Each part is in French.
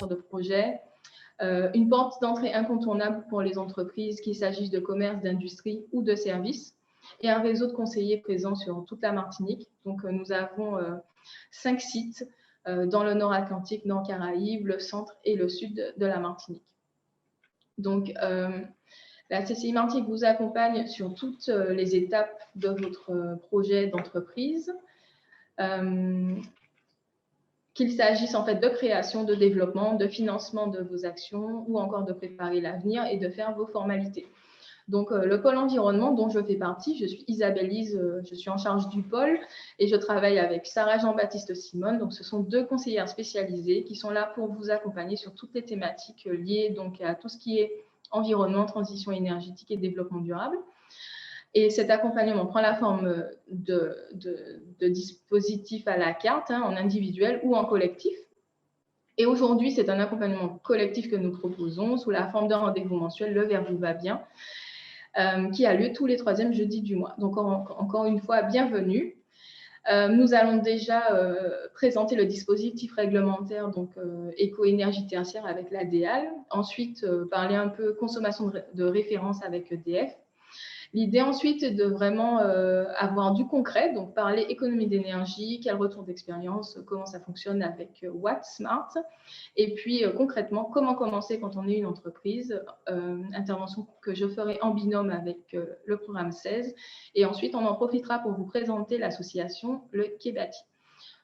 de projet, une porte d'entrée incontournable pour les entreprises, qu'il s'agisse de commerce, d'industrie ou de services, et un réseau de conseillers présents sur toute la Martinique. Donc, nous avons 5 sites dans le nord Atlantique, nord Caraïbes, le centre et le sud de la Martinique. Donc, la CCI Martinique vous accompagne sur toutes les étapes de votre projet d'entreprise, qu'il s'agisse en fait de création, de développement, de financement de vos actions ou encore de préparer l'avenir et de faire vos formalités. Donc, le pôle environnement dont je fais partie, je suis Isabelle Lise, je suis en charge du pôle et je travaille avec Sarah Jean-Baptiste Simone. Donc, ce sont 2 conseillères spécialisées qui sont là pour vous accompagner sur toutes les thématiques liées donc, à tout ce qui est environnement, transition énergétique et développement durable. Et cet accompagnement prend la forme de dispositifs à la carte, en individuel ou en collectif. Et aujourd'hui, c'est un accompagnement collectif que nous proposons sous la forme d'un rendez-vous mensuel, le Vert vous va bien, qui a lieu tous les 3e jeudis du mois. Donc, encore une fois, bienvenue. Nous allons déjà présenter le dispositif réglementaire, donc éco-énergie tertiaire avec la DEAL. Ensuite, parler un peu consommation de référence avec EDF. L'idée ensuite est de vraiment avoir du concret, donc parler économie d'énergie, quel retour d'expérience, comment ça fonctionne avec Watt Smart, et puis concrètement, comment commencer quand on est une entreprise, intervention que je ferai en binôme avec le programme 16, et ensuite on en profitera pour vous présenter l'association Le Quai-Bâti.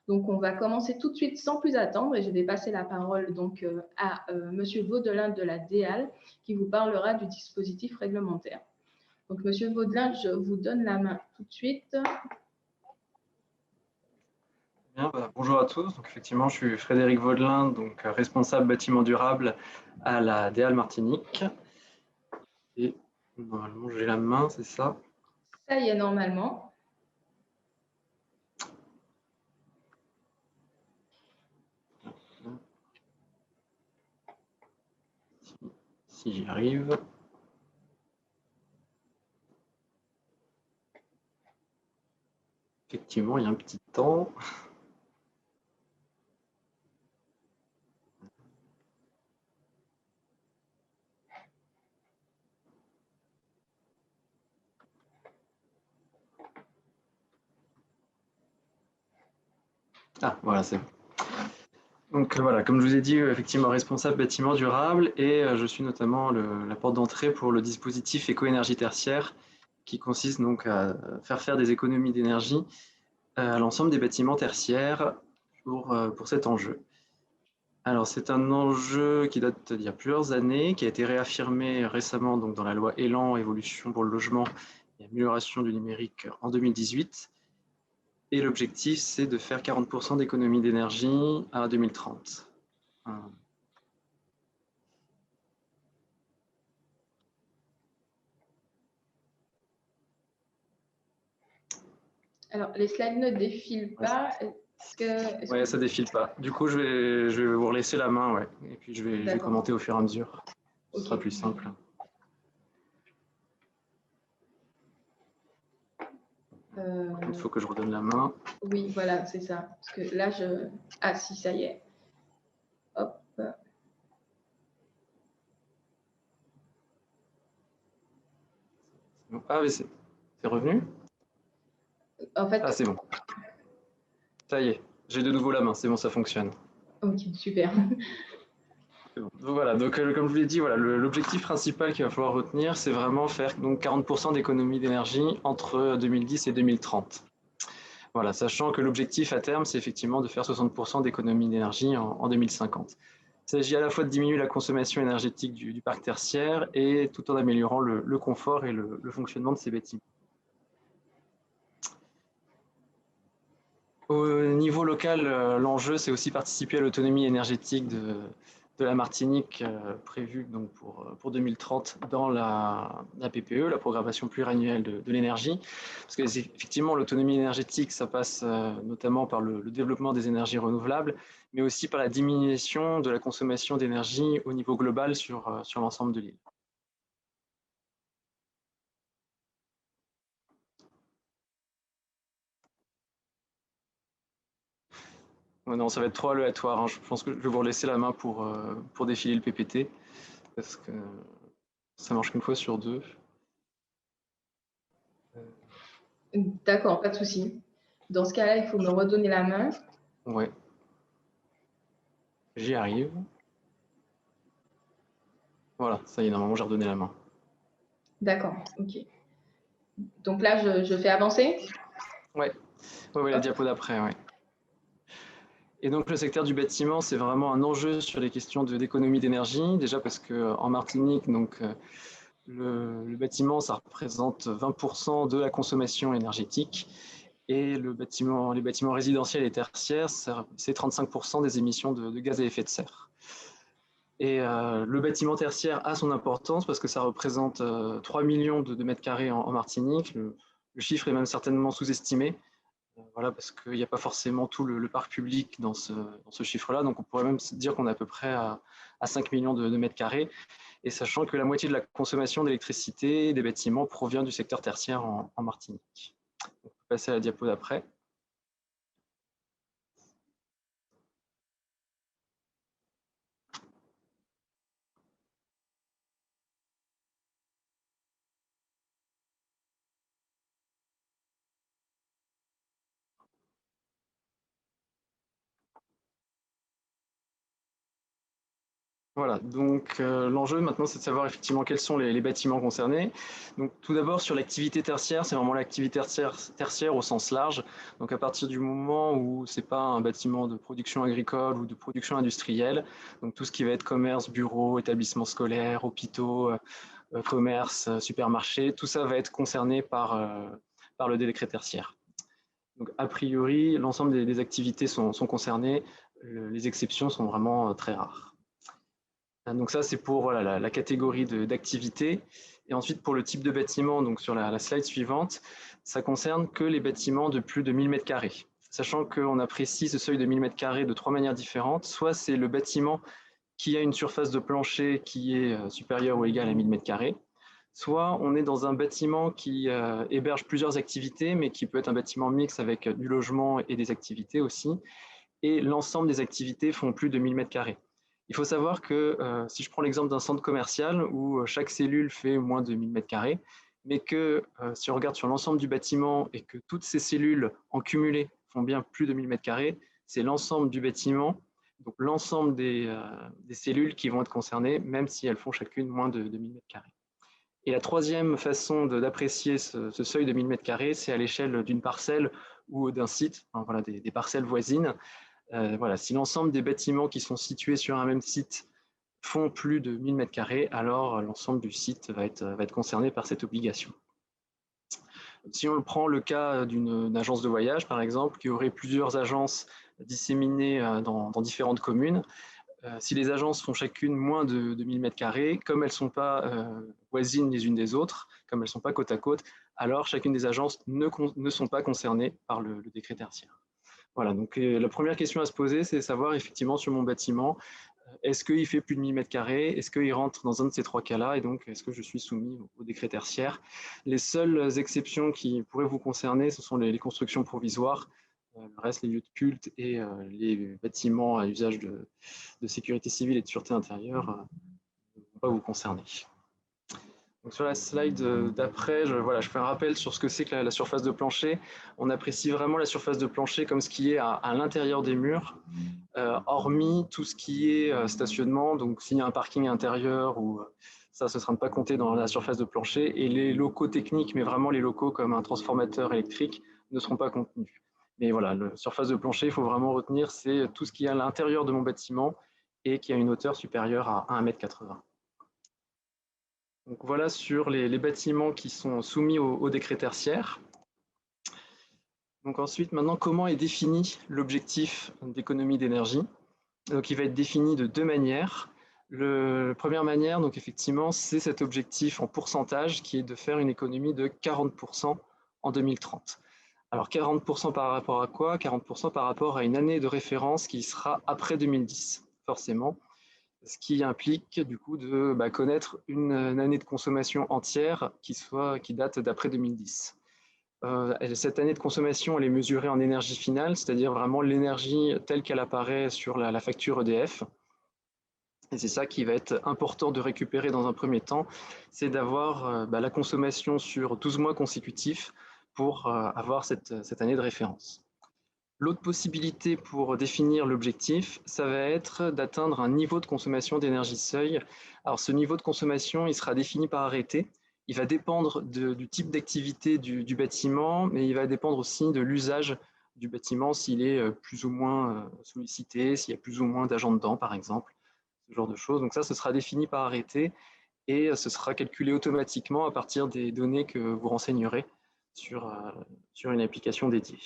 Donc on va commencer tout de suite sans plus attendre, et je vais passer la parole donc à Monsieur Vaudelin de la DEAL, qui vous parlera du dispositif réglementaire. Donc, Monsieur Vaudelin, je vous donne la main tout de suite. Bien, bonjour à tous. Donc, effectivement, je suis Frédéric Vaudelin, donc responsable bâtiment durable à la DEAL Martinique. Et normalement, j'ai la main, c'est ça? Ça y est, normalement. Si j'y arrive. Effectivement, il y a un petit temps. Ah, voilà, c'est bon. Donc voilà, comme je vous ai dit, effectivement, responsable bâtiment durable, et je suis notamment la porte d'entrée pour le dispositif éco-énergie tertiaire, qui consiste donc à faire des économies d'énergie à l'ensemble des bâtiments tertiaires pour cet enjeu. Alors, c'est un enjeu qui date d'il y a plusieurs années, qui a été réaffirmé récemment donc, dans la loi Élan, évolution pour le logement et amélioration du numérique en 2018. Et l'objectif, c'est de faire 40% d'économie d'énergie à 2030. Alors, les slides ne défilent pas. Oui, ça ne défile pas. Du coup, je vais vous laisser la main, ouais. Et puis je vais commenter au fur et à mesure. Ce sera plus simple. Il faut que je redonne la main. Oui, voilà, c'est ça. Parce que là, Ah si, ça y est. Hop. Ah, mais c'est revenu? En fait... Ah, c'est bon. Ça y est, j'ai de nouveau la main, c'est bon, ça fonctionne. Ok, super. Donc voilà, donc comme je vous l'ai dit, voilà, l'objectif principal qu'il va falloir retenir, c'est vraiment faire donc 40% d'économie d'énergie entre 2010 et 2030. Voilà, sachant que l'objectif à terme, c'est effectivement de faire 60% d'économie d'énergie en 2050. Il s'agit à la fois de diminuer la consommation énergétique du parc tertiaire et tout en améliorant le confort et le fonctionnement de ces bâtiments. Au niveau local, l'enjeu, c'est aussi participer à l'autonomie énergétique de la Martinique prévue donc pour 2030 dans la PPE, la programmation pluriannuelle de l'énergie. Parce que effectivement, l'autonomie énergétique, ça passe notamment par le développement des énergies renouvelables, mais aussi par la diminution de la consommation d'énergie au niveau global sur l'ensemble de l'île. Non, ça va être trop aléatoire, hein. Je pense que je vais vous laisser la main pour défiler le PPT, parce que ça marche qu'une fois sur deux. D'accord, pas de souci. Dans ce cas-là, il faut me redonner la main. Ouais, j'y arrive. Voilà, ça y est, normalement, j'ai redonné la main. D'accord, ok. Donc là, je fais avancer. Ouais, la Hop. diapo d'après, ouais. Et donc, le secteur du bâtiment, c'est vraiment un enjeu sur les questions d'économie d'énergie. Déjà parce qu'en Martinique, donc, le bâtiment, ça représente 20% de la consommation énergétique. Et les bâtiments résidentiels et tertiaires, c'est 35% des émissions de gaz à effet de serre. Et le bâtiment tertiaire a son importance parce que ça représente 3 millions de mètres carrés en Martinique. Le chiffre est même certainement sous-estimé. Voilà, parce qu'il n'y a pas forcément tout le parc public dans ce chiffre-là. Donc on pourrait même se dire qu'on est à peu près à 5 millions de mètres carrés. Et sachant que la moitié de la consommation d'électricité des bâtiments provient du secteur tertiaire en Martinique. On peut passer à la diapo d'après. Voilà, donc l'enjeu maintenant, c'est de savoir effectivement quels sont les bâtiments concernés. Donc tout d'abord sur l'activité tertiaire, c'est vraiment l'activité tertiaire au sens large. Donc à partir du moment où c'est pas un bâtiment de production agricole ou de production industrielle, donc tout ce qui va être commerce, bureaux, établissements scolaires, hôpitaux, commerce, supermarchés, tout ça va être concerné par le décret tertiaire. Donc a priori, l'ensemble des activités sont concernées. Les exceptions sont vraiment très rares. Donc ça, c'est pour voilà, la catégorie d'activité. Et ensuite, pour le type de bâtiment, donc sur la slide suivante, ça concerne que les bâtiments de plus de 1000 m². Sachant qu'on apprécie ce seuil de 1000 m² de trois manières différentes. Soit c'est le bâtiment qui a une surface de plancher qui est supérieure ou égale à 1000 m². Soit on est dans un bâtiment qui héberge plusieurs activités, mais qui peut être un bâtiment mixte avec du logement et des activités aussi. Et l'ensemble des activités font plus de 1000 m². Il faut savoir que si je prends l'exemple d'un centre commercial où chaque cellule fait moins de 1000 m², mais que si on regarde sur l'ensemble du bâtiment et que toutes ces cellules en cumulé font bien plus de 1000 m², c'est l'ensemble du bâtiment, donc l'ensemble des cellules qui vont être concernées, même si elles font chacune moins de 1000 m². Et la troisième façon d'apprécier ce seuil de 1000 m², c'est à l'échelle d'une parcelle ou d'un site, enfin, voilà, des parcelles voisines. Voilà, si l'ensemble des bâtiments qui sont situés sur un même site font plus de 1000 m², alors l'ensemble du site va être concerné par cette obligation. Si on prend le cas d'une agence de voyage, par exemple, qui aurait plusieurs agences disséminées dans différentes communes, si les agences font chacune moins de 1000 m², comme elles ne sont pas voisines les unes des autres, comme elles ne sont pas côte à côte, alors chacune des agences ne sont pas concernées par le décret tertiaire. Voilà, donc la première question à se poser, c'est de savoir effectivement sur mon bâtiment, est-ce qu'il fait plus de 1000 m²? Est-ce qu'il rentre dans un de ces trois cas-là? Et donc, est-ce que je suis soumis au décret tertiaire? Les seules exceptions qui pourraient vous concerner, ce sont les constructions provisoires. Le reste, les lieux de culte et les bâtiments à usage de sécurité civile et de sûreté intérieure ne vont pas vous concerner. Donc sur la slide d'après, je fais un rappel sur ce que c'est que la surface de plancher. On apprécie vraiment la surface de plancher comme ce qui est à l'intérieur des murs, hormis tout ce qui est stationnement. Donc s'il y a un parking intérieur, ou ça, ce ne sera pas compté dans la surface de plancher. Et les locaux techniques, mais vraiment les locaux comme un transformateur électrique, ne seront pas contenus. Mais voilà, la surface de plancher, il faut vraiment retenir, c'est tout ce qui est à l'intérieur de mon bâtiment et qui a une hauteur supérieure à 1,80 m. Donc voilà sur les bâtiments qui sont soumis au décret tertiaire. Donc ensuite, maintenant, comment est défini l'objectif d'économie d'énergie? Donc il va être défini de deux manières. La première manière, donc effectivement, c'est cet objectif en pourcentage qui est de faire une économie de 40% en 2030. Alors 40% par rapport à quoi? 40% par rapport à une année de référence qui sera après 2010, forcément. Ce qui implique du coup de connaître une année de consommation entière qui date d'après 2010. cette année de consommation, elle est mesurée en énergie finale, c'est-à-dire vraiment l'énergie telle qu'elle apparaît sur la facture EDF. Et c'est ça qui va être important de récupérer dans un premier temps, c'est d'avoir la consommation sur 12 mois consécutifs pour avoir cette année de référence. L'autre possibilité pour définir l'objectif, ça va être d'atteindre un niveau de consommation d'énergie seuil. Alors ce niveau de consommation, il sera défini par arrêté. Il va dépendre du type d'activité du bâtiment, mais il va dépendre aussi de l'usage du bâtiment, s'il est plus ou moins sollicité, s'il y a plus ou moins d'agents dedans, par exemple, ce genre de choses. Donc ça, ce sera défini par arrêté et ce sera calculé automatiquement à partir des données que vous renseignerez sur une application dédiée.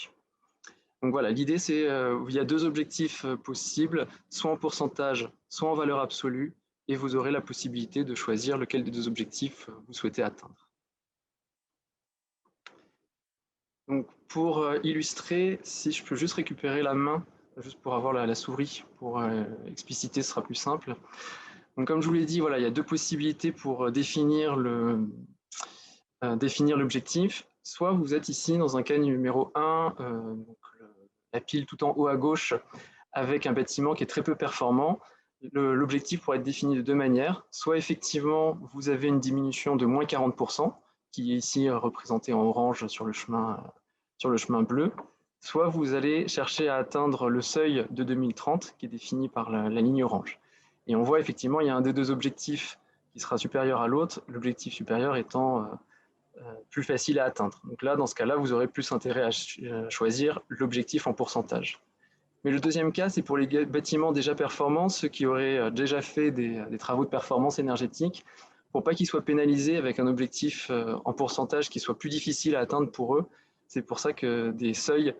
Donc voilà, l'idée c'est il y a deux objectifs possibles, soit en pourcentage, soit en valeur absolue, et vous aurez la possibilité de choisir lequel des deux objectifs vous souhaitez atteindre. Donc pour illustrer, si je peux juste récupérer la main, juste pour avoir la souris, pour expliciter, ce sera plus simple. Donc comme je vous l'ai dit, voilà, il y a deux possibilités pour définir l'objectif. Soit vous êtes ici dans un cas numéro 1, donc la pile tout en haut à gauche, avec un bâtiment qui est très peu performant. L'objectif pourrait être défini de deux manières. Soit effectivement, vous avez une diminution de moins 40%, qui est ici représentée en orange sur le chemin bleu. Soit vous allez chercher à atteindre le seuil de 2030, qui est défini par la ligne orange. Et on voit effectivement, il y a un des deux objectifs qui sera supérieur à l'autre, l'objectif supérieur étant plus facile à atteindre. Donc là, dans ce cas-là, vous aurez plus intérêt à choisir l'objectif en pourcentage. Mais le deuxième cas, c'est pour les bâtiments déjà performants, ceux qui auraient déjà fait des travaux de performance énergétique, pour pas qu'ils soient pénalisés avec un objectif en pourcentage qui soit plus difficile à atteindre pour eux. C'est pour ça que des seuils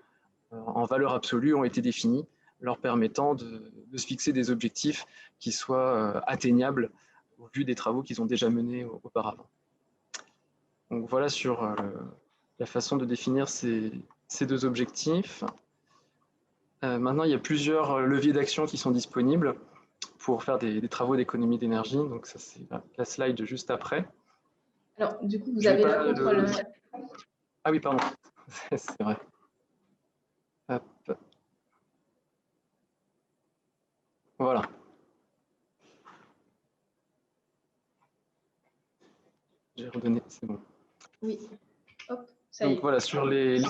en valeur absolue ont été définis, leur permettant de se fixer des objectifs qui soient atteignables au vu des travaux qu'ils ont déjà menés auparavant. Donc voilà sur la façon de définir ces deux objectifs. Maintenant, il y a plusieurs leviers d'action qui sont disponibles pour faire des travaux d'économie d'énergie. Donc ça, c'est la slide juste après. Alors, du coup, vous avez le contrôleur. Ah oui, pardon, c'est vrai. Hop. Voilà. J'ai redonné, c'est bon. Oui. Hop, ça y est. Donc voilà, sur les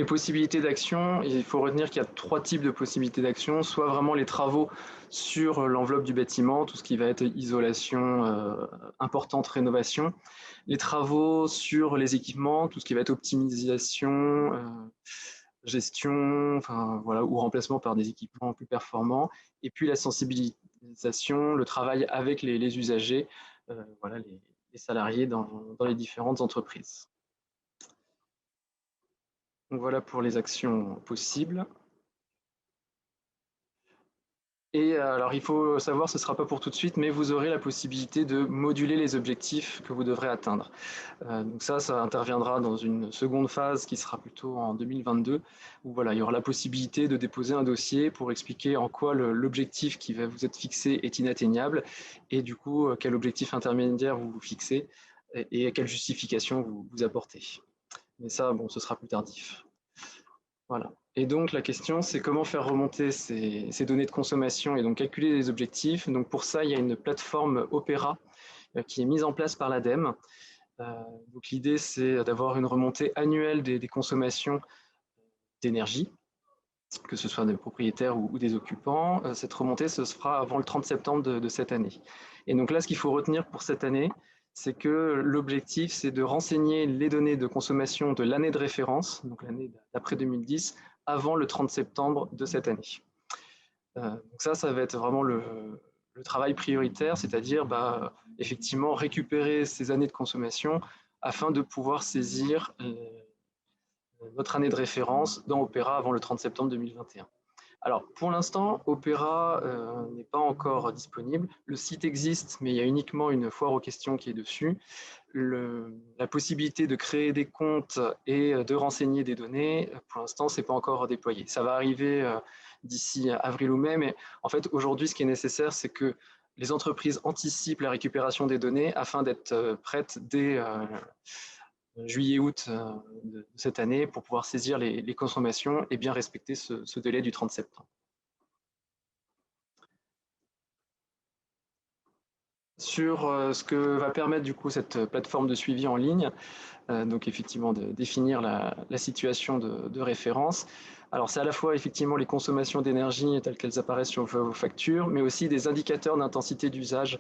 possibilités d'action, il faut retenir qu'il y a trois types de possibilités d'action. Soit vraiment les travaux sur l'enveloppe du bâtiment, tout ce qui va être isolation importante, rénovation. Les travaux sur les équipements, tout ce qui va être optimisation, gestion, enfin, voilà, ou remplacement par des équipements plus performants. Et puis la sensibilisation, le travail avec les usagers, voilà, les salariés dans les différentes entreprises. Donc voilà pour les actions possibles. Et alors, il faut savoir, ce ne sera pas pour tout de suite, mais vous aurez la possibilité de moduler les objectifs que vous devrez atteindre. Donc ça interviendra dans une seconde phase qui sera plutôt en 2022, où voilà, il y aura la possibilité de déposer un dossier pour expliquer en quoi l'objectif qui va vous être fixé est inatteignable, et du coup, quel objectif intermédiaire vous vous fixez, et quelle justification vous apportez. Mais ça, bon, ce sera plus tardif. Voilà. Et donc la question, c'est comment faire remonter ces données de consommation et donc calculer les objectifs. Donc pour ça, il y a une plateforme Opera qui est mise en place par l'ADEME. Donc l'idée, c'est d'avoir une remontée annuelle des consommations d'énergie, que ce soit des propriétaires ou des occupants. Cette remontée se fera avant le 30 septembre de cette année. Et donc là, ce qu'il faut retenir pour cette année, c'est que l'objectif, c'est de renseigner les données de consommation de l'année de référence, donc l'année d'après 2010, avant le 30 septembre de cette année. Donc ça va être vraiment le travail prioritaire, c'est-à-dire effectivement récupérer ces années de consommation afin de pouvoir saisir notre année de référence dans Opera avant le 30 septembre 2021. Alors, pour l'instant, Opera n'est pas encore disponible. Le site existe, mais il y a uniquement une foire aux questions qui est dessus. La possibilité de créer des comptes et de renseigner des données, pour l'instant, ce n'est pas encore déployé. Ça va arriver d'ici avril ou mai, mais en fait, aujourd'hui, ce qui est nécessaire, c'est que les entreprises anticipent la récupération des données afin d'être prêtes juillet-août de cette année pour pouvoir saisir les consommations et bien respecter ce délai du 30 septembre. Sur ce que va permettre du coup cette plateforme de suivi en ligne, donc effectivement de définir la situation de référence. Alors c'est à la fois effectivement les consommations d'énergie telles qu'elles apparaissent sur vos factures, mais aussi des indicateurs d'intensité d'usage.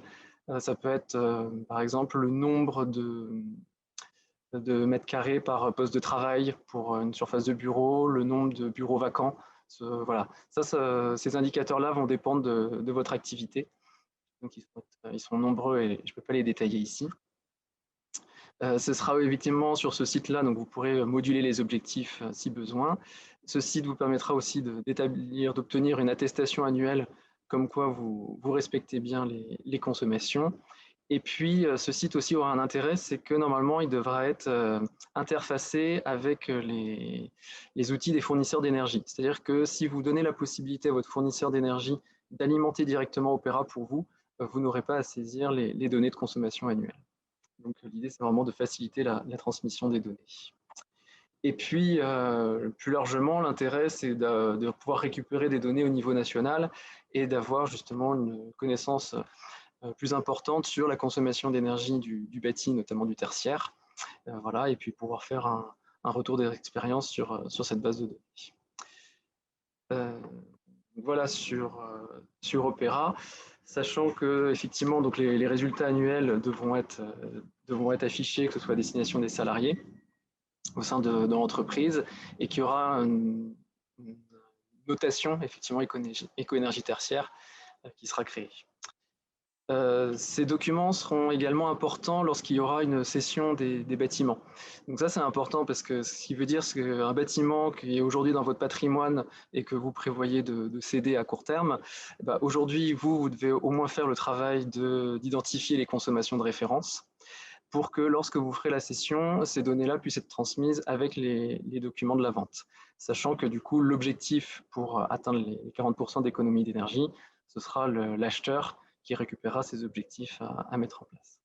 Ça peut être par exemple le nombre de mètres carrés par poste de travail pour une surface de bureau, le nombre de bureaux vacants. Voilà. Ces indicateurs-là vont dépendre de votre activité. Donc ils sont nombreux et je ne peux pas les détailler ici. Ce sera effectivement sur ce site-là, donc vous pourrez moduler les objectifs si besoin. Ce site vous permettra aussi d'obtenir une attestation annuelle comme quoi vous respectez bien les consommations. Et puis, ce site aussi aura un intérêt, c'est que normalement, il devra être interfacé avec les outils des fournisseurs d'énergie. C'est-à-dire que si vous donnez la possibilité à votre fournisseur d'énergie d'alimenter directement Opera pour vous, vous n'aurez pas à saisir les données de consommation annuelle. Donc, l'idée, c'est vraiment de faciliter la transmission des données. Et puis, plus largement, l'intérêt, c'est de pouvoir récupérer des données au niveau national et d'avoir justement une connaissance plus importante sur la consommation d'énergie du bâti, notamment du tertiaire. Voilà, et puis pouvoir faire un retour d'expérience sur cette base de données. Voilà sur Opera, sachant que effectivement donc les résultats annuels devront être affichés, que ce soit à destination des salariés au sein de l'entreprise, et qu'il y aura une notation effectivement éco-énergie tertiaire qui sera créée. Ces documents seront également importants lorsqu'il y aura une cession des bâtiments. Donc ça, c'est important parce que ce qui veut dire c'est qu'un bâtiment qui est aujourd'hui dans votre patrimoine et que vous prévoyez de céder à court terme, bah aujourd'hui, vous devez au moins faire le travail d'identifier les consommations de référence pour que lorsque vous ferez la cession, ces données-là puissent être transmises avec les documents de la vente. Sachant que du coup, l'objectif pour atteindre les 40% d'économie d'énergie, ce sera l'acheteur qui récupérera ces objectifs à mettre en place.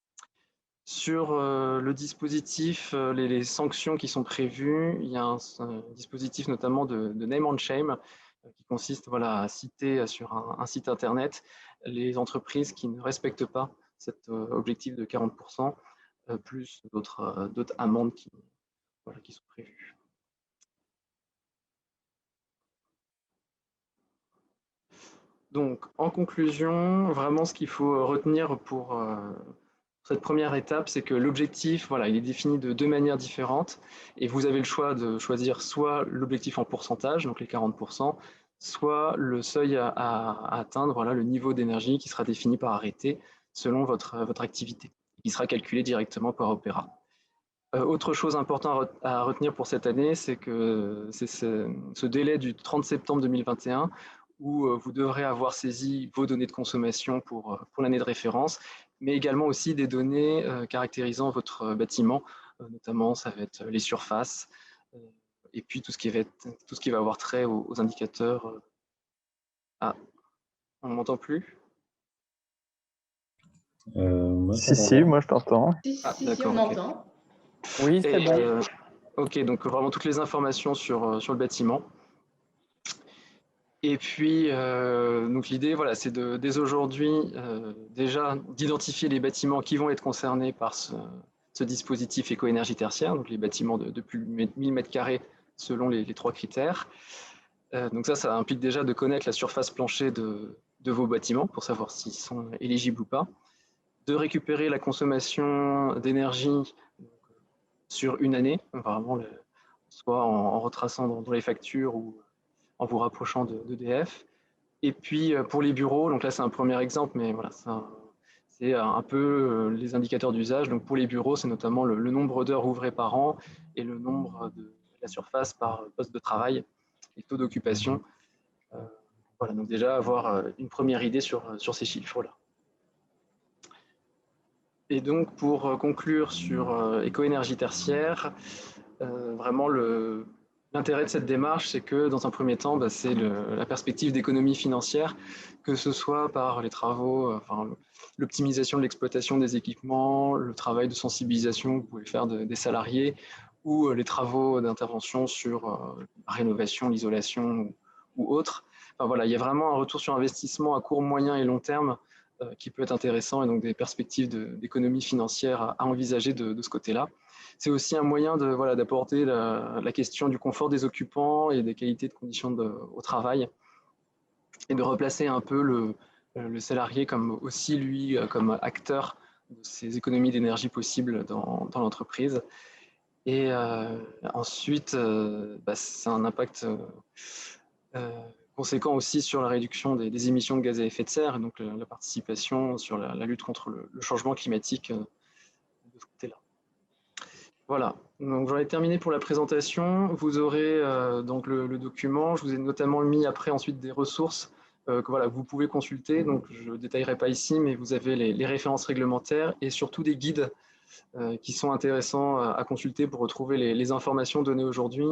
Sur le dispositif, les sanctions qui sont prévues, il y a un dispositif notamment de name and shame qui consiste à citer sur un site internet les entreprises qui ne respectent pas cet objectif de 40%, plus d'autres amendes qui sont prévues. Donc, en conclusion, vraiment ce qu'il faut retenir pour cette première étape, c'est que l'objectif, il est défini de deux manières différentes et vous avez le choix de choisir soit l'objectif en pourcentage, donc les 40%, soit le seuil à atteindre, le niveau d'énergie qui sera défini par arrêté selon votre activité, qui sera calculé directement par Opera. Autre chose importante à retenir pour cette année, c'est que c'est ce délai du 30 septembre 2021 où vous devrez avoir saisi vos données de consommation pour l'année de référence, mais également aussi des données caractérisant votre bâtiment, notamment ça va être les surfaces, et puis tout ce qui va avoir trait aux indicateurs. Ah, on ne m'entend plus? Si, moi je t'entends. Si, on entend. Oui, c'est bon. Ok, donc vraiment toutes les informations sur le bâtiment. Et puis, donc l'idée, c'est dès aujourd'hui déjà d'identifier les bâtiments qui vont être concernés par ce dispositif éco-énergie tertiaire, donc les bâtiments de plus de 1000 m² selon les trois critères. Donc ça implique déjà de connaître la surface plancher de vos bâtiments pour savoir s'ils sont éligibles ou pas, de récupérer la consommation d'énergie sur une année, vraiment soit en retraçant dans les factures ou en vous rapprochant d'EDF. Et puis pour les bureaux, donc là c'est un premier exemple, mais voilà, c'est un peu les indicateurs d'usage. Donc pour les bureaux, c'est notamment le nombre d'heures ouvrées par an et le nombre de la surface par poste de travail et taux d'occupation. Voilà, donc déjà avoir une première idée sur ces chiffres-là. Et donc pour conclure sur éco-énergie tertiaire, vraiment L'intérêt de cette démarche, c'est que dans un premier temps, c'est la perspective d'économie financière, que ce soit par les travaux, l'optimisation de l'exploitation des équipements, le travail de sensibilisation que vous pouvez faire des salariés, ou les travaux d'intervention sur la rénovation, l'isolation ou autre. Enfin, voilà, il y a vraiment un retour sur investissement à court, moyen et long terme qui peut être intéressant, et donc des perspectives d'économie financière à envisager de ce côté-là. C'est aussi un moyen d'aborder la question du confort des occupants et des qualités de conditions au travail, et de replacer un peu le salarié comme aussi, lui, comme acteur de ces économies d'énergie possibles dans l'entreprise. Et ensuite, c'est un impact conséquent aussi sur la réduction des émissions de gaz à effet de serre, et donc la participation sur la lutte contre le changement climatique de ce côté-là. Voilà, donc j'en ai terminé pour la présentation. Vous aurez donc le document. Je vous ai notamment mis après ensuite des ressources que voilà, vous pouvez consulter. Donc je ne détaillerai pas ici, mais vous avez les références réglementaires et surtout des guides qui sont intéressants à consulter pour retrouver les informations données aujourd'hui.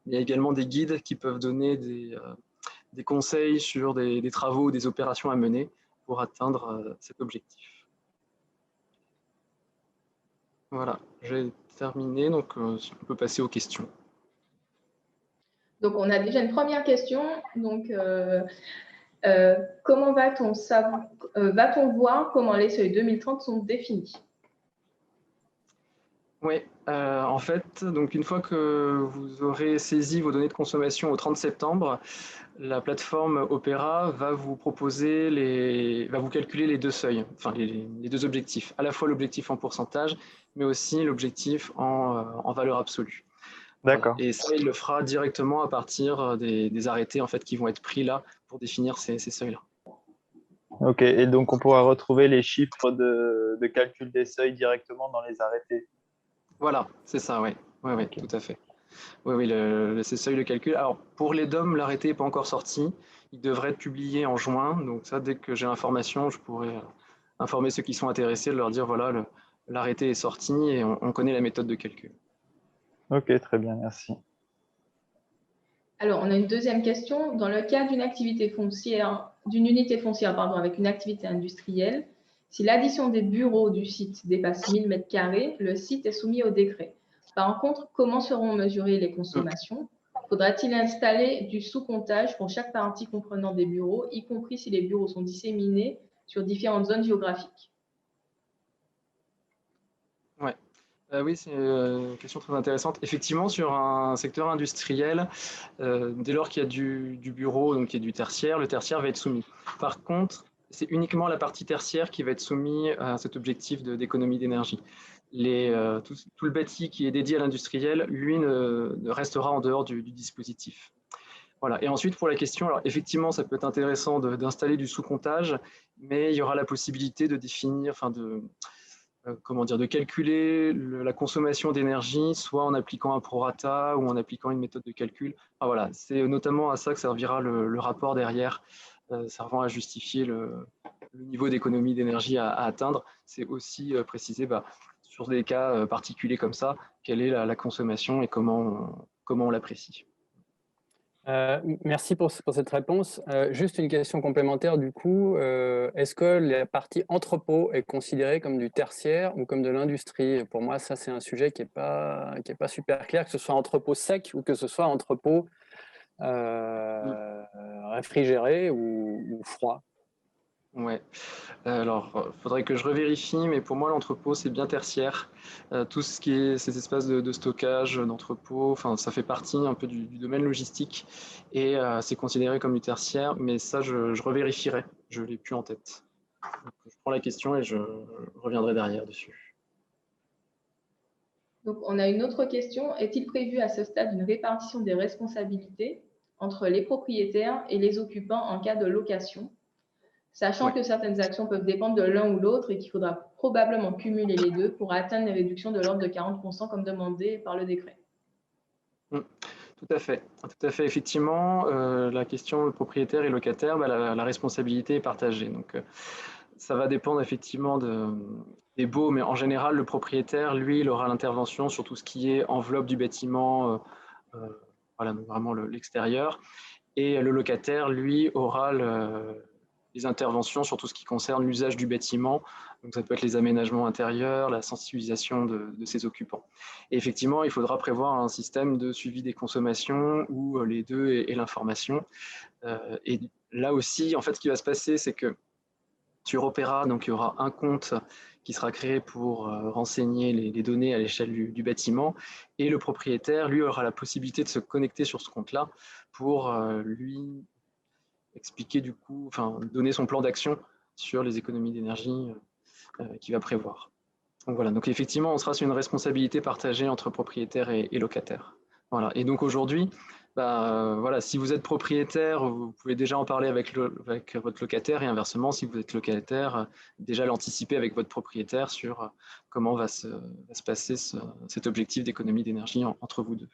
Il y a également des guides qui peuvent donner des conseils sur des travaux ou des opérations à mener pour atteindre cet objectif. Voilà, j'ai terminé, donc on peut passer aux questions. Donc, on a déjà une première question. Donc, comment va-t-on voir comment les seuils 2030 sont définis? Oui, en fait, donc une fois que vous aurez saisi vos données de consommation au 30 septembre, la plateforme Opera va vous proposer va vous calculer les deux seuils, enfin les deux objectifs, à la fois l'objectif en pourcentage, mais aussi l'objectif en valeur absolue. D'accord. Voilà. Et ça, il le fera directement à partir des arrêtés en fait, qui vont être pris là pour définir ces seuils-là. Ok, et donc on pourra retrouver les chiffres de calcul des seuils directement dans les arrêtés. Voilà, c'est ça, oui, okay. Tout à fait. Oui, ces seuils de calcul. Alors, pour les DOM, l'arrêté n'est pas encore sorti. Il devrait être publié en juin. Donc ça, dès que j'ai l'information, je pourrai informer ceux qui sont intéressés, de leur dire, voilà, l'arrêté est sorti et on connaît la méthode de calcul. Ok, très bien, merci. Alors, on a une deuxième question. Dans le cas d'une unité foncière, avec une activité industrielle, si l'addition des bureaux du site dépasse 1000 m², le site est soumis au décret. Par contre, comment seront mesurées les consommations? Faudra-t-il installer du sous-comptage pour chaque partie comprenant des bureaux, y compris si les bureaux sont disséminés sur différentes zones géographiques? Ouais. Oui, c'est une question très intéressante. Effectivement, sur un secteur industriel, dès lors qu'il y a du bureau, donc il y a du tertiaire, le tertiaire va être soumis. Par contre, c'est uniquement la partie tertiaire qui va être soumise à cet objectif d'économie d'énergie. Tout le bâti qui est dédié à l'industriel, lui, ne restera en dehors du dispositif. Voilà. Et ensuite, pour la question, alors effectivement, ça peut être intéressant d'installer du sous-comptage, mais il y aura la possibilité de définir, de calculer la consommation d'énergie, soit en appliquant un prorata ou en appliquant une méthode de calcul. Enfin, voilà, c'est notamment à ça que servira le rapport derrière, servant à justifier le niveau d'économie d'énergie à atteindre. C'est aussi préciser, sur des cas particuliers comme ça, quelle est la consommation et comment on l'apprécie. Merci pour cette réponse. Juste une question complémentaire du coup. Est-ce que la partie entrepôt est considérée comme du tertiaire ou comme de l'industrie? Pour moi, ça c'est un sujet qui est pas super clair, que ce soit entrepôt sec ou que ce soit entrepôt réfrigéré ou froid. Ouais. Alors, il faudrait que je revérifie, mais pour moi, l'entrepôt, c'est bien tertiaire. Tout ce qui est ces espaces de stockage, d'entrepôt, ça fait partie un peu du domaine logistique et c'est considéré comme du tertiaire, mais ça, je revérifierai. Je ne l'ai plus en tête. Donc, je prends la question et je reviendrai derrière dessus. Donc, on a une autre question. Est-il prévu à ce stade une répartition des responsabilités entre les propriétaires et les occupants en cas de location, sachant que certaines actions peuvent dépendre de l'un ou l'autre et qu'il faudra probablement cumuler les deux pour atteindre les réductions de l'ordre de 40% comme demandé par le décret? Tout à fait. Effectivement, la question propriétaire et locataire, la responsabilité est partagée. Donc, ça va dépendre effectivement des baux, mais en général, le propriétaire, lui, il aura l'intervention sur tout ce qui est enveloppe du bâtiment, voilà, donc vraiment l'extérieur. Et le locataire, lui, aura les interventions sur tout ce qui concerne l'usage du bâtiment. Donc, ça peut être les aménagements intérieurs, la sensibilisation de ses occupants. Et effectivement, il faudra prévoir un système de suivi des consommations où les deux et l'information. Et là aussi, en fait, ce qui va se passer, c'est que sur Opera, donc, il y aura un compte qui sera créé pour renseigner les données à l'échelle du bâtiment. Et le propriétaire, lui, aura la possibilité de se connecter sur ce compte-là pour lui expliquer du coup, enfin donner son plan d'action sur les économies d'énergie qu'il va prévoir. Donc voilà, donc effectivement, on sera sur une responsabilité partagée entre propriétaires et locataires. Voilà, et donc aujourd'hui, voilà, si vous êtes propriétaire, vous pouvez déjà en parler avec votre locataire et inversement, si vous êtes locataire, déjà l'anticiper avec votre propriétaire sur comment va se passer cet objectif d'économie d'énergie entre vous deux.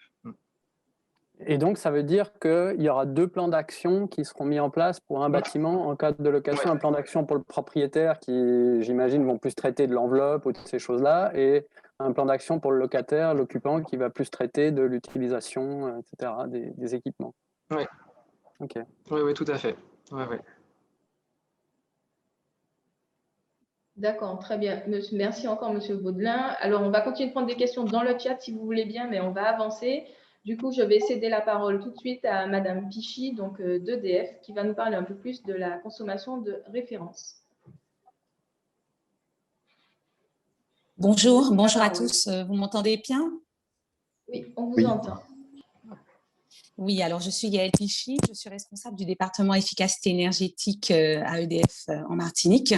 Et donc, ça veut dire qu'il y aura 2 plans d'action qui seront mis en place pour un bâtiment en cas de location. Ouais. Un plan d'action pour le propriétaire qui, j'imagine, vont plus traiter de l'enveloppe ou de ces choses-là, et un plan d'action pour le locataire, l'occupant, qui va plus traiter de l'utilisation, etc., des équipements. Oui. Ok. Oui, tout à fait. Ouais. D'accord, très bien. Merci encore, Monsieur Baudelin. Alors, on va continuer de prendre des questions dans le chat si vous voulez bien, mais on va avancer. Du coup, je vais céder la parole tout de suite à Madame Pichy, donc d'EDF, qui va nous parler un peu plus de la consommation de référence. Bonjour à tous. Vous m'entendez bien? Oui, on vous entend. Oui, alors je suis Yael Pichy, je suis responsable du département efficacité énergétique à EDF en Martinique.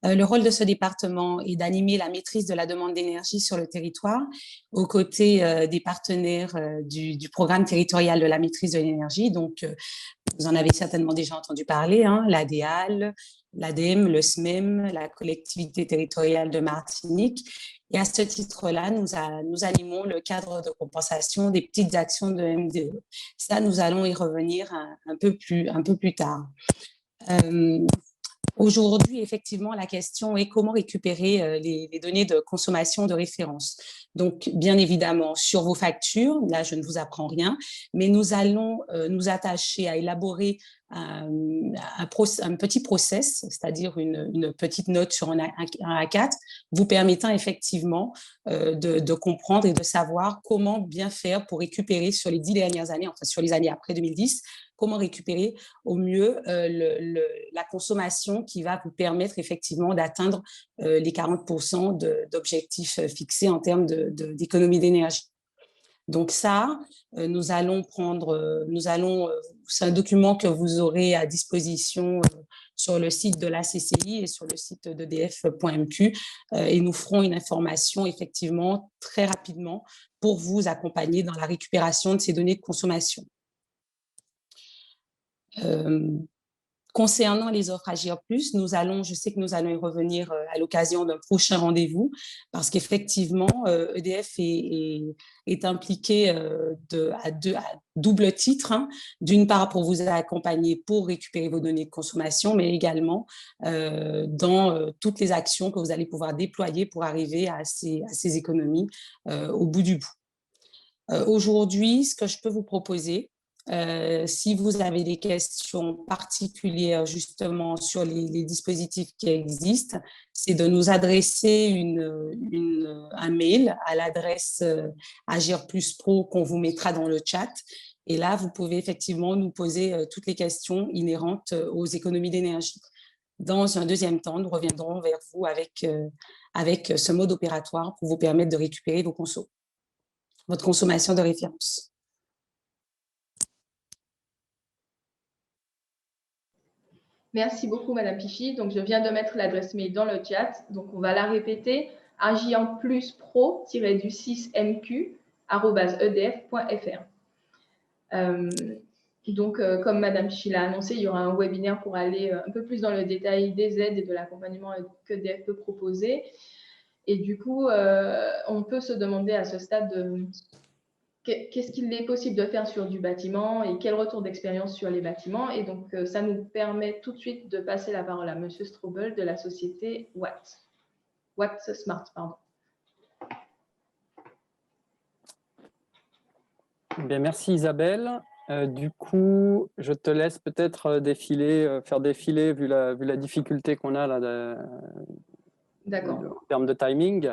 Le rôle de ce département est d'animer la maîtrise de la demande d'énergie sur le territoire aux côtés des partenaires du programme territorial de la maîtrise de l'énergie. Donc, vous en avez certainement déjà entendu parler, hein, l'ADEAL, l'ADEME, le SMEM, la collectivité territoriale de Martinique. Et à ce titre-là, nous animons le cadre de compensation des petites actions de MDE. Ça, nous allons y revenir un peu plus tard. Aujourd'hui, effectivement, la question est comment récupérer les données de consommation de référence. Donc, bien évidemment, sur vos factures, là, je ne vous apprends rien, mais nous allons nous attacher à élaborer un petit process, c'est-à-dire une petite note sur un A4, vous permettant effectivement de comprendre et de savoir comment bien faire pour récupérer sur les 10 dernières années, enfin sur les années après 2010, comment récupérer au mieux la consommation qui va vous permettre effectivement d'atteindre les 40% d'objectifs fixés en termes d'économie d'énergie. Donc ça, c'est un document que vous aurez à disposition sur le site de la CCI et sur le site d'EDF.mq et nous ferons une information effectivement très rapidement pour vous accompagner dans la récupération de ces données de consommation. Concernant les offres Agir Plus, je sais que nous allons y revenir à l'occasion d'un prochain rendez-vous parce qu'effectivement, EDF est impliqué à double titre, hein. D'une part, pour vous accompagner pour récupérer vos données de consommation, mais également dans toutes les actions que vous allez pouvoir déployer pour arriver à ces économies au bout du bout. Aujourd'hui, ce que je peux vous proposer, si vous avez des questions particulières justement sur les dispositifs qui existent, c'est de nous adresser un mail à l'adresse Agir Plus Pro qu'on vous mettra dans le chat. Et là, vous pouvez effectivement nous poser toutes les questions inhérentes aux économies d'énergie. Dans un deuxième temps, nous reviendrons vers vous avec ce mode opératoire pour vous permettre de récupérer votre consommation de référence. Merci beaucoup, Madame Pichy. Donc, je viens de mettre l'adresse mail dans le chat. Donc, on va la répéter. agienpluspro-du6mq@edf.fr. Donc, comme Madame Pichy l'a annoncé, il y aura un webinaire pour aller un peu plus dans le détail des aides et de l'accompagnement que EDF peut proposer. Et du coup, on peut se demander à ce stade qu'est-ce qu'il est possible de faire sur du bâtiment et quel retour d'expérience sur les bâtiments. Et donc, ça nous permet tout de suite de passer la parole à Monsieur Strobel de la société Watt Smart, pardon. Bien, merci Isabelle. Du coup, je te laisse peut-être faire défiler, vu la difficulté qu'on a là D'accord. en termes de timing.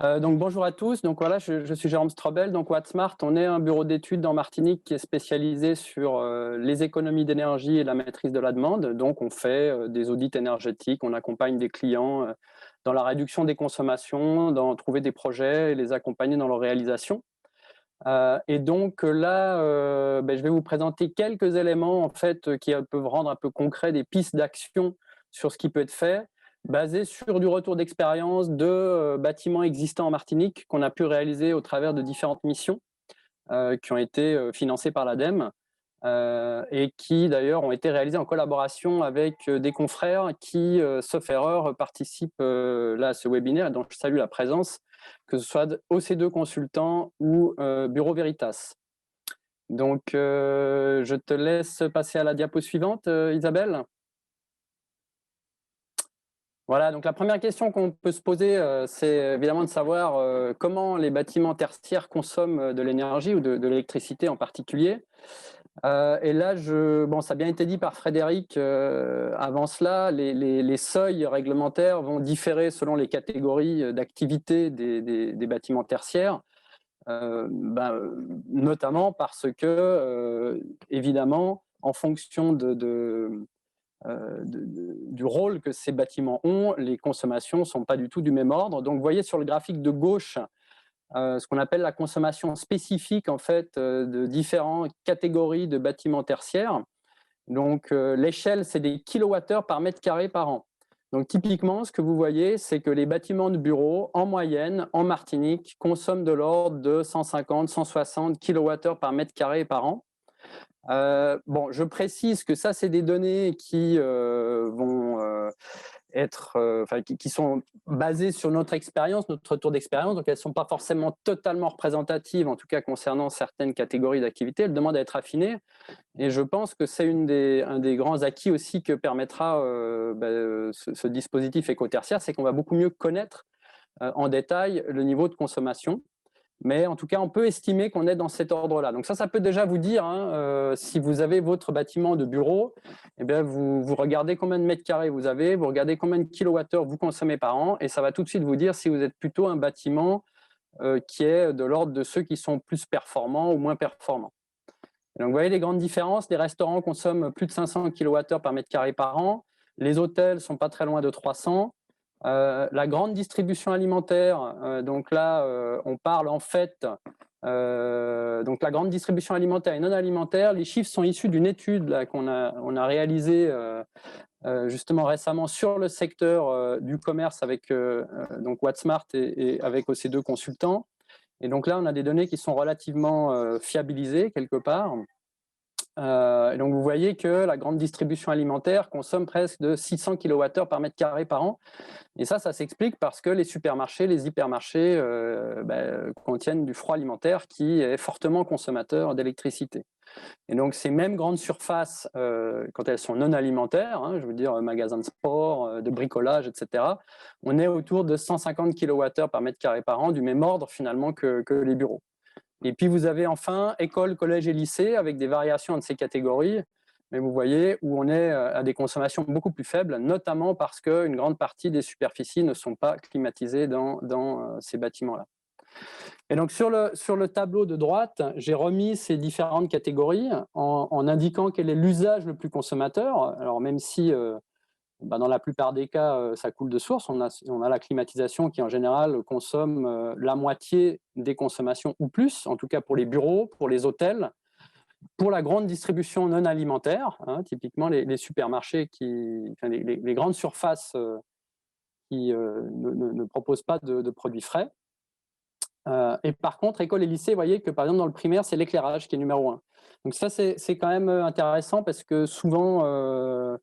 Donc bonjour à tous. Donc voilà, je suis Jérôme Strobel. Donc Watsmart, on est un bureau d'études en Martinique qui est spécialisé sur les économies d'énergie et la maîtrise de la demande. Donc on fait des audits énergétiques, on accompagne des clients dans la réduction des consommations, dans trouver des projets et les accompagner dans leur réalisation. Et donc là, je vais vous présenter quelques éléments en fait qui peuvent rendre un peu concret des pistes d'action sur ce qui peut être fait, basé sur du retour d'expérience de bâtiments existants en Martinique qu'on a pu réaliser au travers de différentes missions qui ont été financées par l'ADEME et qui d'ailleurs ont été réalisées en collaboration avec des confrères qui, sauf erreur, participent là à ce webinaire, dont je salue la présence, que ce soit OC2 Consultants ou Bureau Veritas. Donc, je te laisse passer à la diapo suivante, Isabelle. Voilà, donc la première question qu'on peut se poser, c'est évidemment de savoir comment les bâtiments tertiaires consomment de l'énergie ou de l'électricité en particulier. Et là, ça a bien été dit par Frédéric avant cela, les seuils réglementaires vont différer selon les catégories d'activité des bâtiments tertiaires, notamment parce que, évidemment, en fonction du rôle que ces bâtiments ont, les consommations ne sont pas du tout du même ordre. Donc, vous voyez sur le graphique de gauche, ce qu'on appelle la consommation spécifique en fait, de différentes catégories de bâtiments tertiaires. Donc, l'échelle, c'est des kilowattheures par mètre carré par an. Donc, typiquement, ce que vous voyez, c'est que les bâtiments de bureaux, en moyenne, en Martinique, consomment de l'ordre de 150, 160 kilowattheures par mètre carré par an. Je précise que ça, c'est des données qui vont qui sont basées sur notre expérience, notre retour d'expérience, donc elles ne sont pas forcément totalement représentatives, en tout cas concernant certaines catégories d'activités. Elles demandent à être affinées, et je pense que c'est un des grands acquis aussi que permettra ce dispositif écotertiaire, c'est qu'on va beaucoup mieux connaître en détail le niveau de consommation. Mais en tout cas, on peut estimer qu'on est dans cet ordre-là. Donc ça peut déjà vous dire, si vous avez votre bâtiment de bureau, eh bien vous regardez combien de mètres carrés vous avez, vous regardez combien de kilowattheures vous consommez par an, et ça va tout de suite vous dire si vous êtes plutôt un bâtiment qui est de l'ordre de ceux qui sont plus performants ou moins performants. Et donc vous voyez les grandes différences, les restaurants consomment plus de 500 kilowattheures par mètre carré par an, les hôtels ne sont pas très loin de 300. La grande distribution alimentaire, donc là, on parle en fait, donc la grande distribution alimentaire et non alimentaire, les chiffres sont issus d'une étude qu'on a réalisée justement récemment sur le secteur du commerce avec donc Watsmart et avec OC2 Consultants. Et donc là, on a des données qui sont relativement fiabilisées quelque part. Et donc vous voyez que la grande distribution alimentaire consomme presque de 600 kWh par mètre carré par an. Et ça s'explique parce que les supermarchés, les hypermarchés contiennent du froid alimentaire qui est fortement consommateur d'électricité. Et donc ces mêmes grandes surfaces, quand elles sont non alimentaires, je veux dire magasins de sport, de bricolage, etc., on est autour de 150 kWh par mètre carré par an, du même ordre finalement que les bureaux. Et puis vous avez enfin école, collège et lycée avec des variations de ces catégories, mais vous voyez où on est à des consommations beaucoup plus faibles, notamment parce qu'une grande partie des superficies ne sont pas climatisées dans ces bâtiments-là. Et donc sur le tableau de droite, j'ai remis ces différentes catégories en indiquant quel est l'usage le plus consommateur. Alors même si dans la plupart des cas, ça coule de source. On a la climatisation qui, en général, consomme la moitié des consommations ou plus, en tout cas pour les bureaux, pour les hôtels, pour la grande distribution non alimentaire, typiquement les supermarchés, les grandes surfaces qui ne proposent pas de produits frais. Et par contre, école et lycée, vous voyez que par exemple dans le primaire, c'est l'éclairage qui est numéro 1. Donc ça, c'est quand même intéressant parce que souvent,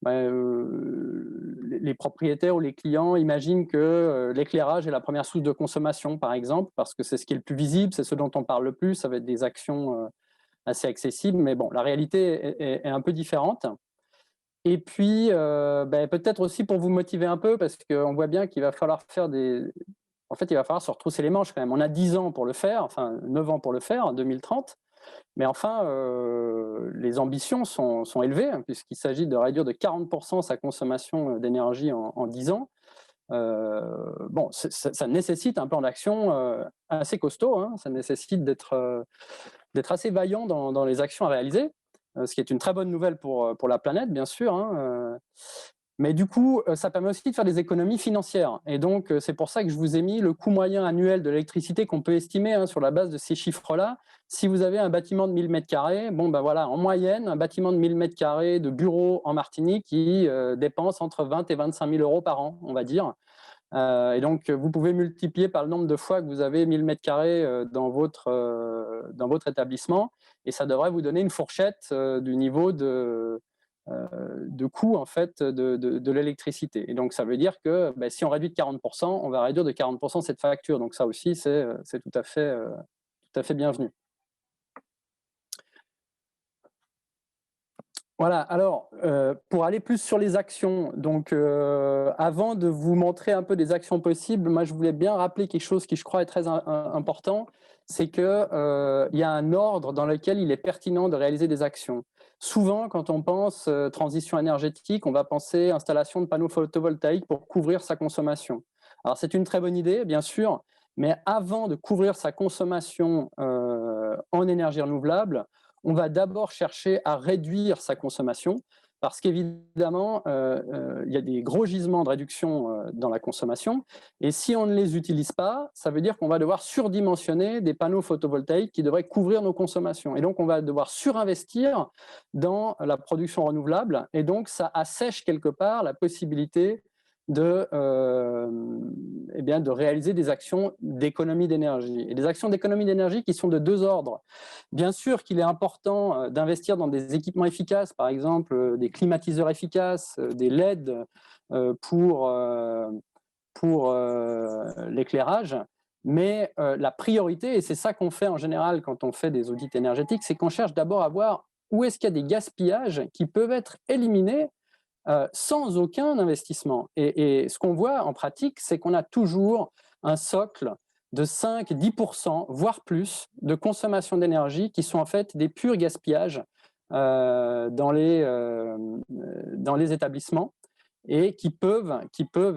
les propriétaires ou les clients imaginent que l'éclairage est la première source de consommation, par exemple, parce que c'est ce qui est le plus visible, c'est ce dont on parle le plus, ça va être des actions assez accessibles, mais bon, la réalité est un peu différente. Et puis, peut-être aussi pour vous motiver un peu, parce qu'on voit bien qu'il va falloir faire des en fait, il va falloir se retrousser les manches quand même. On a 10 ans pour le faire, enfin 9 ans pour le faire, en 2030. Mais enfin, les ambitions sont élevées, hein, puisqu'il s'agit de réduire de 40% sa consommation d'énergie en 10 ans. Bon, ça nécessite un plan d'action assez costaud, hein. Ça nécessite d'être assez vaillant dans les actions à réaliser, ce qui est une très bonne nouvelle pour la planète, bien sûr, hein. Mais du coup, ça permet aussi de faire des économies financières. Et donc, c'est pour ça que je vous ai mis le coût moyen annuel de l'électricité qu'on peut estimer, hein, sur la base de ces chiffres-là. Si vous avez un bâtiment de 1000 m², bon, ben voilà, en moyenne, un bâtiment de 1000 m² de bureau en Martinique qui dépense entre 20 et 25 000 euros par an, on va dire. Et donc, vous pouvez multiplier par le nombre de fois que vous avez 1000 m² dans votre établissement, et ça devrait vous donner une fourchette du niveau de coût en fait, de l'électricité. Et donc, ça veut dire que si on réduit de 40%, on va réduire de 40% cette facture. Donc, ça aussi, c'est tout à fait bienvenu. Voilà, alors, pour aller plus sur les actions, donc avant de vous montrer un peu des actions possibles, moi je voulais bien rappeler quelque chose qui je crois est très important, c'est qu'il y a un ordre dans lequel il est pertinent de réaliser des actions. Souvent, quand on pense transition énergétique, on va penser installation de panneaux photovoltaïques pour couvrir sa consommation. Alors c'est une très bonne idée, bien sûr, mais avant de couvrir sa consommation en énergie renouvelable, on va d'abord chercher à réduire sa consommation, parce qu'évidemment, il y a des gros gisements de réduction dans la consommation, et si on ne les utilise pas, ça veut dire qu'on va devoir surdimensionner des panneaux photovoltaïques qui devraient couvrir nos consommations. Et donc, on va devoir surinvestir dans la production renouvelable, et donc ça assèche quelque part la possibilité de réaliser des actions d'économie d'énergie. Et des actions d'économie d'énergie qui sont de deux ordres. Bien sûr qu'il est important d'investir dans des équipements efficaces, par exemple des climatiseurs efficaces, des LED pour l'éclairage, mais la priorité, et c'est ça qu'on fait en général quand on fait des audits énergétiques, c'est qu'on cherche d'abord à voir où est-ce qu'il y a des gaspillages qui peuvent être éliminés sans aucun investissement. Et ce qu'on voit en pratique, c'est qu'on a toujours un socle de 5-10%, voire plus, de consommation d'énergie qui sont en fait des purs gaspillages dans les établissements, et qui peuvent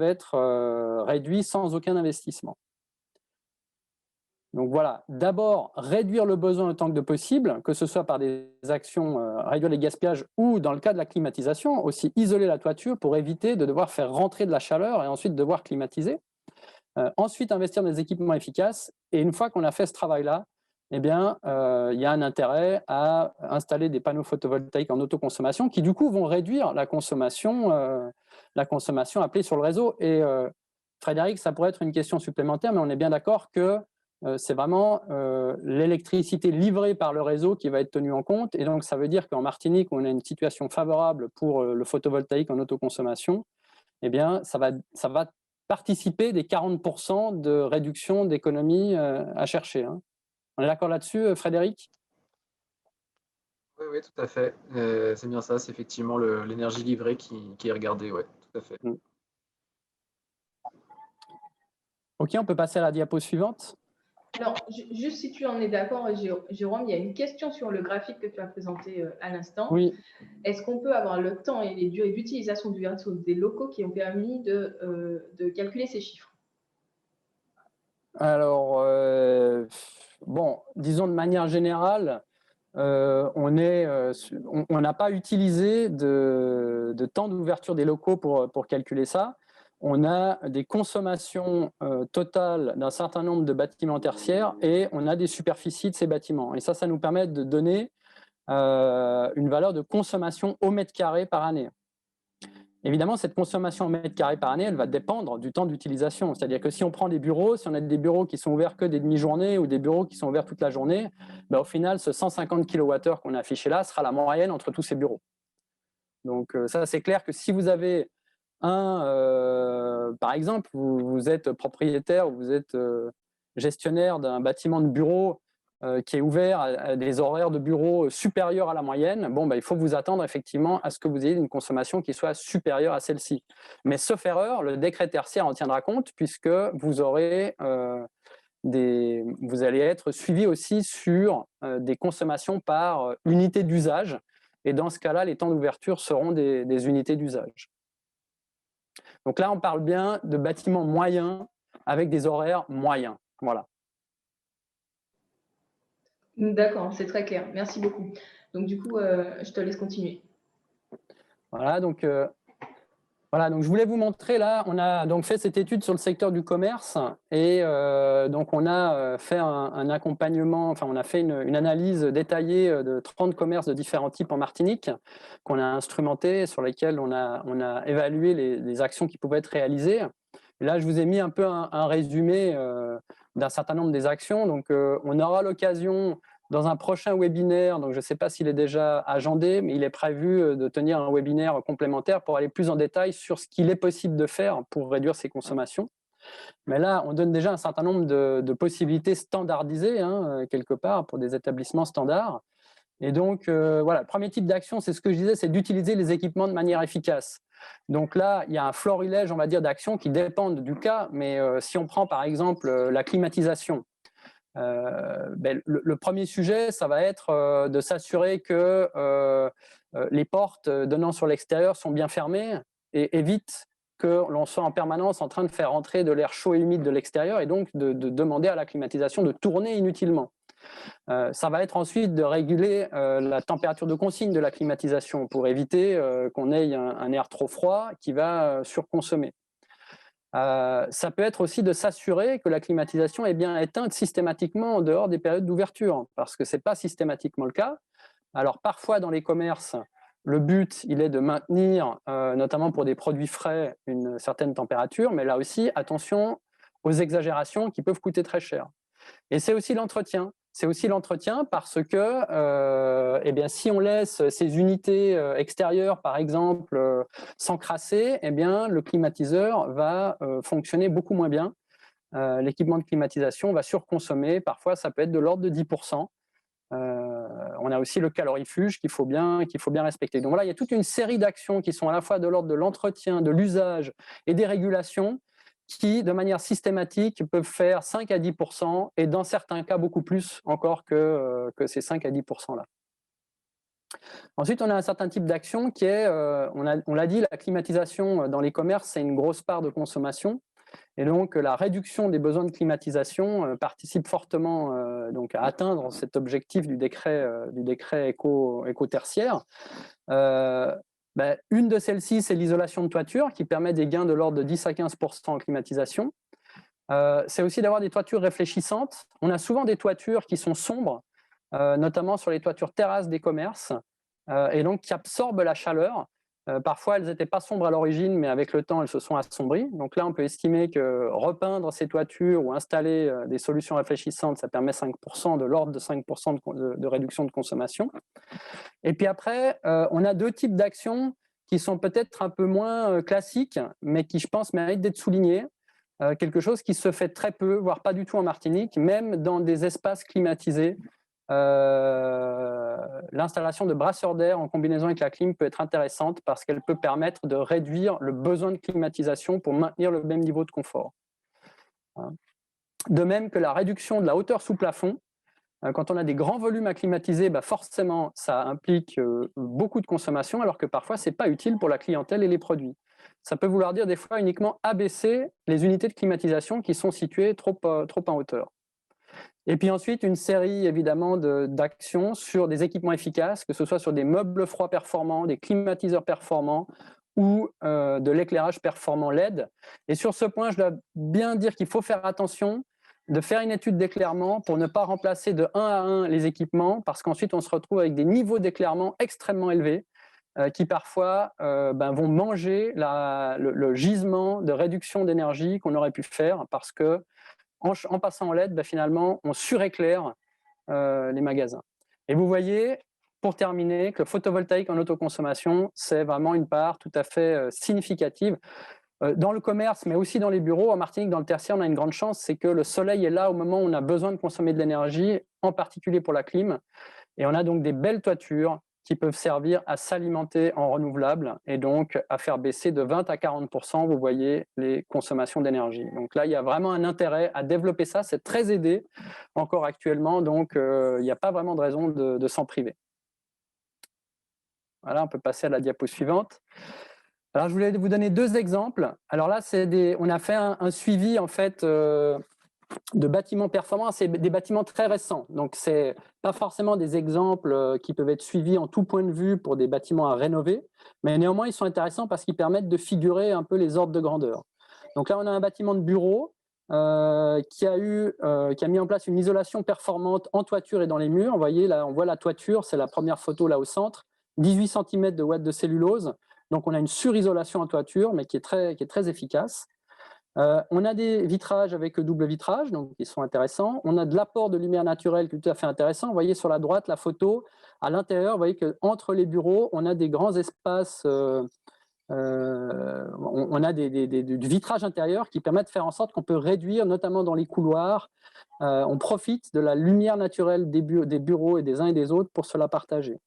être réduits sans aucun investissement. Donc voilà, d'abord réduire le besoin autant que possible, que ce soit par des actions, réduire les gaspillages, ou dans le cas de la climatisation, aussi isoler la toiture pour éviter de devoir faire rentrer de la chaleur et ensuite devoir climatiser. Ensuite, investir dans des équipements efficaces, et une fois qu'on a fait ce travail-là, il y a un intérêt à installer des panneaux photovoltaïques en autoconsommation qui du coup vont réduire la consommation appelée sur le réseau. Et Frédéric, ça pourrait être une question supplémentaire, mais on est bien d'accord que c'est vraiment l'électricité livrée par le réseau qui va être tenue en compte. Et donc, ça veut dire qu'en Martinique, où on a une situation favorable pour le photovoltaïque en autoconsommation, ça va participer des 40% de réduction d'économie à chercher, hein. On est d'accord là-dessus, Frédéric ? Oui, oui, tout à fait. C'est bien ça, c'est effectivement l'énergie livrée qui est regardée, oui, tout à fait. Ok, on peut passer à la diapo suivante. Alors, juste si tu en es d'accord, Jérôme, il y a une question sur le graphique que tu as présenté à l'instant. Oui. Est-ce qu'on peut avoir le temps et les durées d'utilisation du réseau des locaux qui ont permis de calculer ces chiffres? Alors, bon, disons de manière générale, on n'a pas utilisé de temps d'ouverture des locaux pour calculer ça. On a des consommations totales d'un certain nombre de bâtiments tertiaires, et on a des superficies de ces bâtiments. Et ça nous permet de donner une valeur de consommation au mètre carré par année. Évidemment, cette consommation au mètre carré par année, elle va dépendre du temps d'utilisation. C'est-à-dire que si on prend des bureaux, si on a des bureaux qui sont ouverts que des demi-journées ou des bureaux qui sont ouverts toute la journée, au final, ce 150 kWh qu'on a affiché là sera la moyenne entre tous ces bureaux. Donc ça, c'est clair que si vous avez par exemple, vous êtes propriétaire ou vous êtes gestionnaire d'un bâtiment de bureau qui est ouvert à des horaires de bureau supérieurs à la moyenne, bon, il faut vous attendre effectivement à ce que vous ayez une consommation qui soit supérieure à celle-ci. Mais sauf erreur, le décret tertiaire en tiendra compte puisque vous aurez vous allez être suivi aussi sur des consommations par unité d'usage. Et dans ce cas-là, les temps d'ouverture seront des unités d'usage. Donc là, on parle bien de bâtiments moyens avec des horaires moyens. Voilà. D'accord, c'est très clair. Merci beaucoup. Donc, du coup, je te laisse continuer. Voilà, donc je voulais vous montrer, là, on a donc fait cette étude sur le secteur du commerce et donc on a fait un accompagnement, enfin on a fait une analyse détaillée de 30 commerces de différents types en Martinique qu'on a instrumenté, sur lesquels on a évalué les actions qui pouvaient être réalisées. Et là, je vous ai mis un peu un résumé d'un certain nombre des actions. Donc, on aura l'occasion dans un prochain webinaire, donc je ne sais pas s'il est déjà agendé, mais il est prévu de tenir un webinaire complémentaire pour aller plus en détail sur ce qu'il est possible de faire pour réduire ses consommations. Mais là, on donne déjà un certain nombre de possibilités standardisées, quelque part, pour des établissements standards. Et donc, voilà, le premier type d'action, c'est ce que je disais, c'est d'utiliser les équipements de manière efficace. Donc là, il y a un florilège, on va dire, d'actions qui dépendent du cas, mais si on prend par exemple la climatisation, le premier sujet, ça va être de s'assurer que les portes donnant sur l'extérieur sont bien fermées et évite que l'on soit en permanence en train de faire entrer de l'air chaud et humide de l'extérieur et donc de demander à la climatisation de tourner inutilement. Ça va être ensuite de réguler la température de consigne de la climatisation pour éviter qu'on ait un air trop froid qui va surconsommer. Ça peut être aussi de s'assurer que la climatisation est bien éteinte systématiquement en dehors des périodes d'ouverture, parce que ce n'est pas systématiquement le cas. Alors parfois dans les commerces, le but il est de maintenir, notamment pour des produits frais, une certaine température, mais là aussi, attention aux exagérations qui peuvent coûter très cher. Et c'est aussi l'entretien. C'est aussi l'entretien parce que si on laisse ces unités extérieures, par exemple, s'encrasser, le climatiseur va fonctionner beaucoup moins bien. L'équipement de climatisation va surconsommer. Parfois, ça peut être de l'ordre de 10%. On a aussi le calorifuge qu'il faut bien respecter. Donc voilà, il y a toute une série d'actions qui sont à la fois de l'ordre de l'entretien, de l'usage et des régulations qui, de manière systématique, peuvent faire 5 à 10% et dans certains cas, beaucoup plus encore que ces 5 à 10%-là. Ensuite, on a un certain type d'action qui est, on l'a dit, la climatisation dans les commerces, c'est une grosse part de consommation. Et donc, la réduction des besoins de climatisation participe fortement donc à atteindre cet objectif du décret éco-tertiaire. Une de celles-ci, c'est l'isolation de toiture qui permet des gains de l'ordre de 10 à 15% en climatisation. C'est aussi d'avoir des toitures réfléchissantes. On a souvent des toitures qui sont sombres, notamment sur les toitures terrasses des commerces, et donc qui absorbent la chaleur. Parfois, elles n'étaient pas sombres à l'origine, mais avec le temps, elles se sont assombries. Donc là, on peut estimer que repeindre ces toitures ou installer des solutions réfléchissantes, ça permet 5%, de l'ordre de 5% de réduction de consommation. Et puis après, on a deux types d'actions qui sont peut-être un peu moins classiques, mais qui, je pense, méritent d'être soulignés. Quelque chose qui se fait très peu, voire pas du tout en Martinique, même dans des espaces climatisés. L'installation de brasseurs d'air en combinaison avec la clim peut être intéressante parce qu'elle peut permettre de réduire le besoin de climatisation pour maintenir le même niveau de confort. De même que la réduction de la hauteur sous plafond. Quand on a des grands volumes à climatiser, forcément, ça implique beaucoup de consommation, alors que parfois, ce n'est pas utile pour la clientèle et les produits. Ça peut vouloir dire des fois uniquement abaisser les unités de climatisation qui sont situées trop en hauteur. Et puis ensuite, une série évidemment d'actions sur des équipements efficaces, que ce soit sur des meubles froids performants, des climatiseurs performants ou de l'éclairage performant LED. Et sur ce point, je dois bien dire qu'il faut faire attention de faire une étude d'éclairement pour ne pas remplacer de 1 à 1 les équipements, parce qu'ensuite on se retrouve avec des niveaux d'éclairement extrêmement élevés qui parfois vont manger le gisement de réduction d'énergie qu'on aurait pu faire, parce que en passant en LED, finalement, on suréclaire les magasins. Et vous voyez, pour terminer, que le photovoltaïque en autoconsommation, c'est vraiment une part tout à fait significative. Dans le commerce, mais aussi dans les bureaux, en Martinique, dans le tertiaire, on a une grande chance, c'est que le soleil est là au moment où on a besoin de consommer de l'énergie, en particulier pour la clim. Et on a donc des belles toitures qui peuvent servir à s'alimenter en renouvelable et donc à faire baisser de 20 à 40%, vous voyez, les consommations d'énergie. Donc là, il y a vraiment un intérêt à développer ça. C'est très aidé encore actuellement, donc il n'y a pas vraiment de raison de s'en priver. Voilà, on peut passer à la diapo suivante. Alors, je voulais vous donner 2 exemples. Alors là, on a fait un suivi en fait de bâtiments performants. C'est des bâtiments très récents. Donc, ce n'est pas forcément des exemples qui peuvent être suivis en tout point de vue pour des bâtiments à rénover, mais néanmoins, ils sont intéressants parce qu'ils permettent de figurer un peu les ordres de grandeur. Donc là, on a un bâtiment de bureau qui a mis en place une isolation performante en toiture et dans les murs. Vous voyez, là, on voit la toiture, c'est la première photo là au centre, 18 cm de watts de cellulose. Donc, on a une surisolation en toiture, mais qui est très efficace. On a des vitrages avec double vitrage, donc qui sont intéressants. On a de l'apport de lumière naturelle qui est tout à fait intéressant. Vous voyez sur la droite la photo. À l'intérieur, vous voyez qu'entre les bureaux, on a des grands espaces, on a du vitrage intérieur qui permet de faire en sorte qu'on peut réduire, notamment dans les couloirs, on profite de la lumière naturelle des bureaux et des uns et des autres pour se la partager.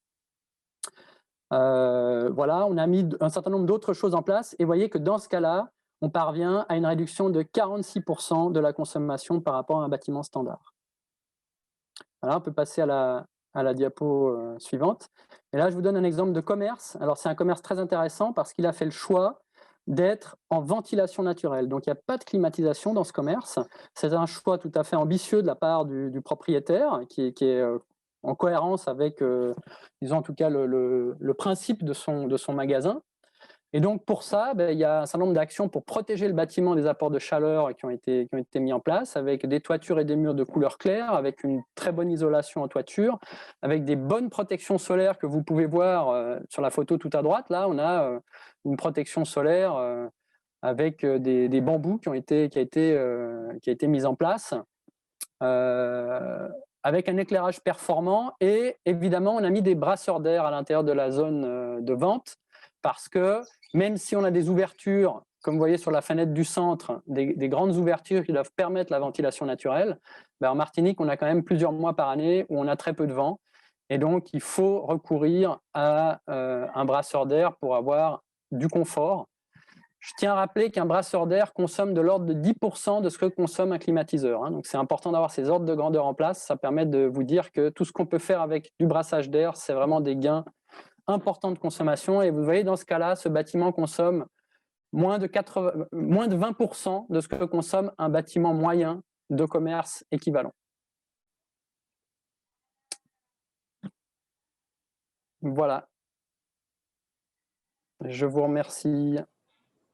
Voilà, on a mis un certain nombre d'autres choses en place et vous voyez que dans ce cas-là, on parvient à une réduction de 46% de la consommation par rapport à un bâtiment standard. Voilà, on peut passer à la diapo suivante. Et là, je vous donne un exemple de commerce. Alors, c'est un commerce très intéressant parce qu'il a fait le choix d'être en ventilation naturelle. Donc, il n'y a pas de climatisation dans ce commerce. C'est un choix tout à fait ambitieux de la part du propriétaire qui est en cohérence avec, disons en tout cas, le principe de son magasin. Et donc, pour ça, il y a un certain nombre d'actions pour protéger le bâtiment des apports de chaleur qui ont été mis en place, avec des toitures et des murs de couleur claire, avec une très bonne isolation en toiture, avec des bonnes protections solaires que vous pouvez voir sur la photo tout à droite. Là, on a une protection solaire avec des bambous qui ont été mis en place, avec un éclairage performant. Et évidemment, on a mis des brasseurs d'air à l'intérieur de la zone de vente, parce que même si on a des ouvertures, comme vous voyez sur la fenêtre du centre, des grandes ouvertures qui doivent permettre la ventilation naturelle, en Martinique, on a quand même plusieurs mois par année où on a très peu de vent. Et donc, il faut recourir à un brasseur d'air pour avoir du confort. Je tiens à rappeler qu'un brasseur d'air consomme de l'ordre de 10% de ce que consomme un climatiseur. Donc, c'est important d'avoir ces ordres de grandeur en place. Ça permet de vous dire que tout ce qu'on peut faire avec du brassage d'air, c'est vraiment des gains importants de consommation. Et vous voyez, dans ce cas-là, ce bâtiment consomme moins de 20% de ce que consomme un bâtiment moyen de commerce équivalent. Voilà. Je vous remercie.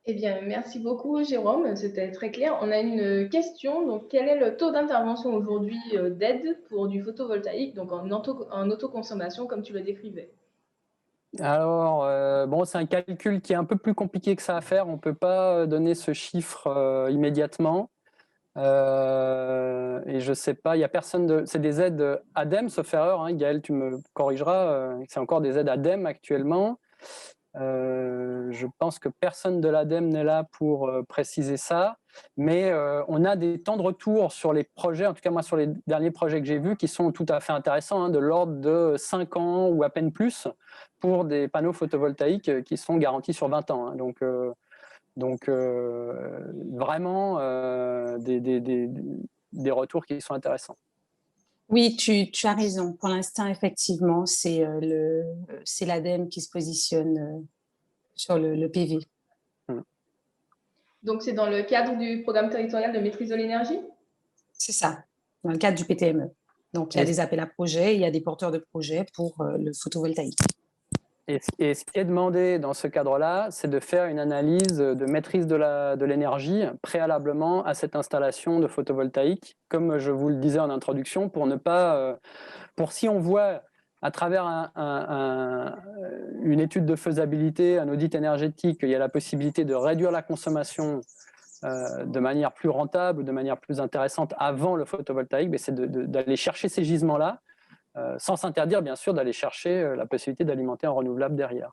Eh bien, merci beaucoup, Jérôme. C'était très clair. On a une question. Donc, quel est le taux d'intervention aujourd'hui d'aide pour du photovoltaïque, donc en autoconsommation, comme tu le décrivais? Alors, c'est un calcul qui est un peu plus compliqué que ça à faire. On ne peut pas donner ce chiffre immédiatement. Et je ne sais pas, il n'y a personne c'est des aides ADEME, sauf erreur, hein, Gaël, tu me corrigeras, c'est encore des aides ADEME actuellement. Je pense que personne de l'ADEME n'est là pour préciser ça, mais on a des temps de retour sur les projets, en tout cas moi sur les derniers projets que j'ai vus, qui sont tout à fait intéressants, hein, de l'ordre de 5 ans ou à peine plus pour des panneaux photovoltaïques qui sont garantis sur 20 ans. Hein. Donc vraiment des retours qui sont intéressants. Oui, tu as raison. Pour l'instant, effectivement, c'est l'ADEME qui se positionne sur le PV. Donc, c'est dans le cadre du programme territorial de maîtrise de l'énergie? C'est ça, dans le cadre du PTME. Donc, il y a des appels à projets, il y a des porteurs de projets pour le photovoltaïque. Et ce qui est demandé dans ce cadre-là, c'est de faire une analyse de maîtrise de l'énergie préalablement à cette installation de photovoltaïque, comme je vous le disais en introduction, pour ne pas, si on voit à travers une étude de faisabilité, un audit énergétique, il y a la possibilité de réduire la consommation de manière plus rentable ou de manière plus intéressante avant le photovoltaïque, c'est d'aller chercher ces gisements-là, sans s'interdire bien sûr d'aller chercher la possibilité d'alimenter en renouvelable derrière.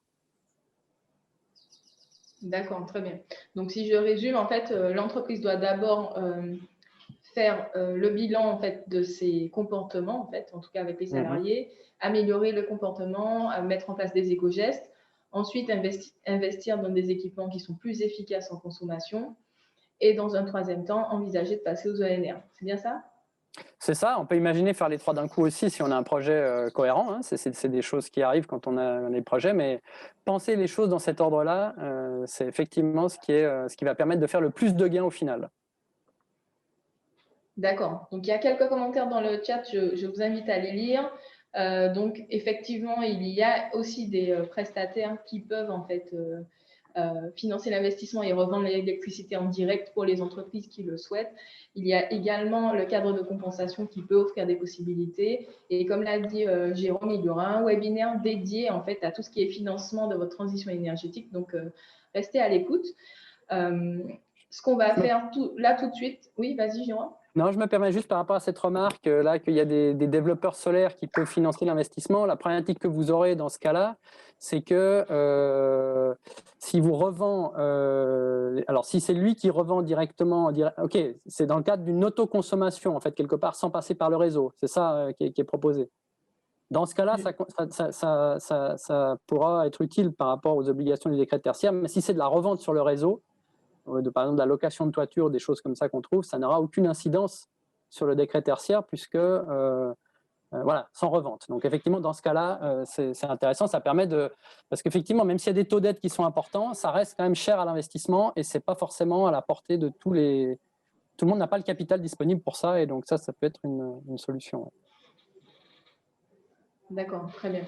D'accord, très bien. Donc, si je résume, en fait, l'entreprise doit d'abord faire le bilan en fait, de ses comportements, en tout cas avec les salariés, améliorer le comportement, mettre en place des éco-gestes, ensuite investir dans des équipements qui sont plus efficaces en consommation et dans un troisième temps, envisager de passer aux ENR. C'est bien ça? C'est ça, on peut imaginer faire les trois d'un coup aussi si on a un projet cohérent. Hein. C'est des choses qui arrivent quand on a des projets, mais penser les choses dans cet ordre-là, c'est effectivement ce qui va permettre de faire le plus de gains au final. D'accord. Donc, il y a quelques commentaires dans le chat, je vous invite à les lire. Donc, effectivement, il y a aussi des prestataires qui peuvent en fait financer l'investissement et revendre l'électricité en direct pour les entreprises qui le souhaitent. Il y a également le cadre de compensation qui peut offrir des possibilités. Et comme l'a dit Jérôme, il y aura un webinaire dédié en fait à tout ce qui est financement de votre transition énergétique. Donc, restez à l'écoute. Ce qu'on va faire là tout de suite. Oui, vas-y, Jérôme. Non, je me permets juste par rapport à cette remarque là qu'il y a des développeurs solaires qui peuvent financer l'investissement. La problématique que vous aurez dans ce cas-là, c'est que si vous revend, alors si c'est lui qui revend directement, ok, c'est dans le cadre d'une autoconsommation en fait quelque part sans passer par le réseau. C'est ça qui est proposé. Dans ce cas-là, ça pourra être utile par rapport aux obligations du décret tertiaire, mais si c'est de la revente sur le réseau, par exemple de la location de toiture, des choses comme ça qu'on trouve, ça n'aura aucune incidence sur le décret tertiaire puisque, voilà, sans revente. Donc effectivement, dans ce cas-là, c'est intéressant, ça permet de… Parce qu'effectivement, même s'il y a des taux d'aide qui sont importants, ça reste quand même cher à l'investissement et ce n'est pas forcément à la portée de tous les… Tout le monde n'a pas le capital disponible pour ça et donc ça peut être une solution. D'accord, très bien.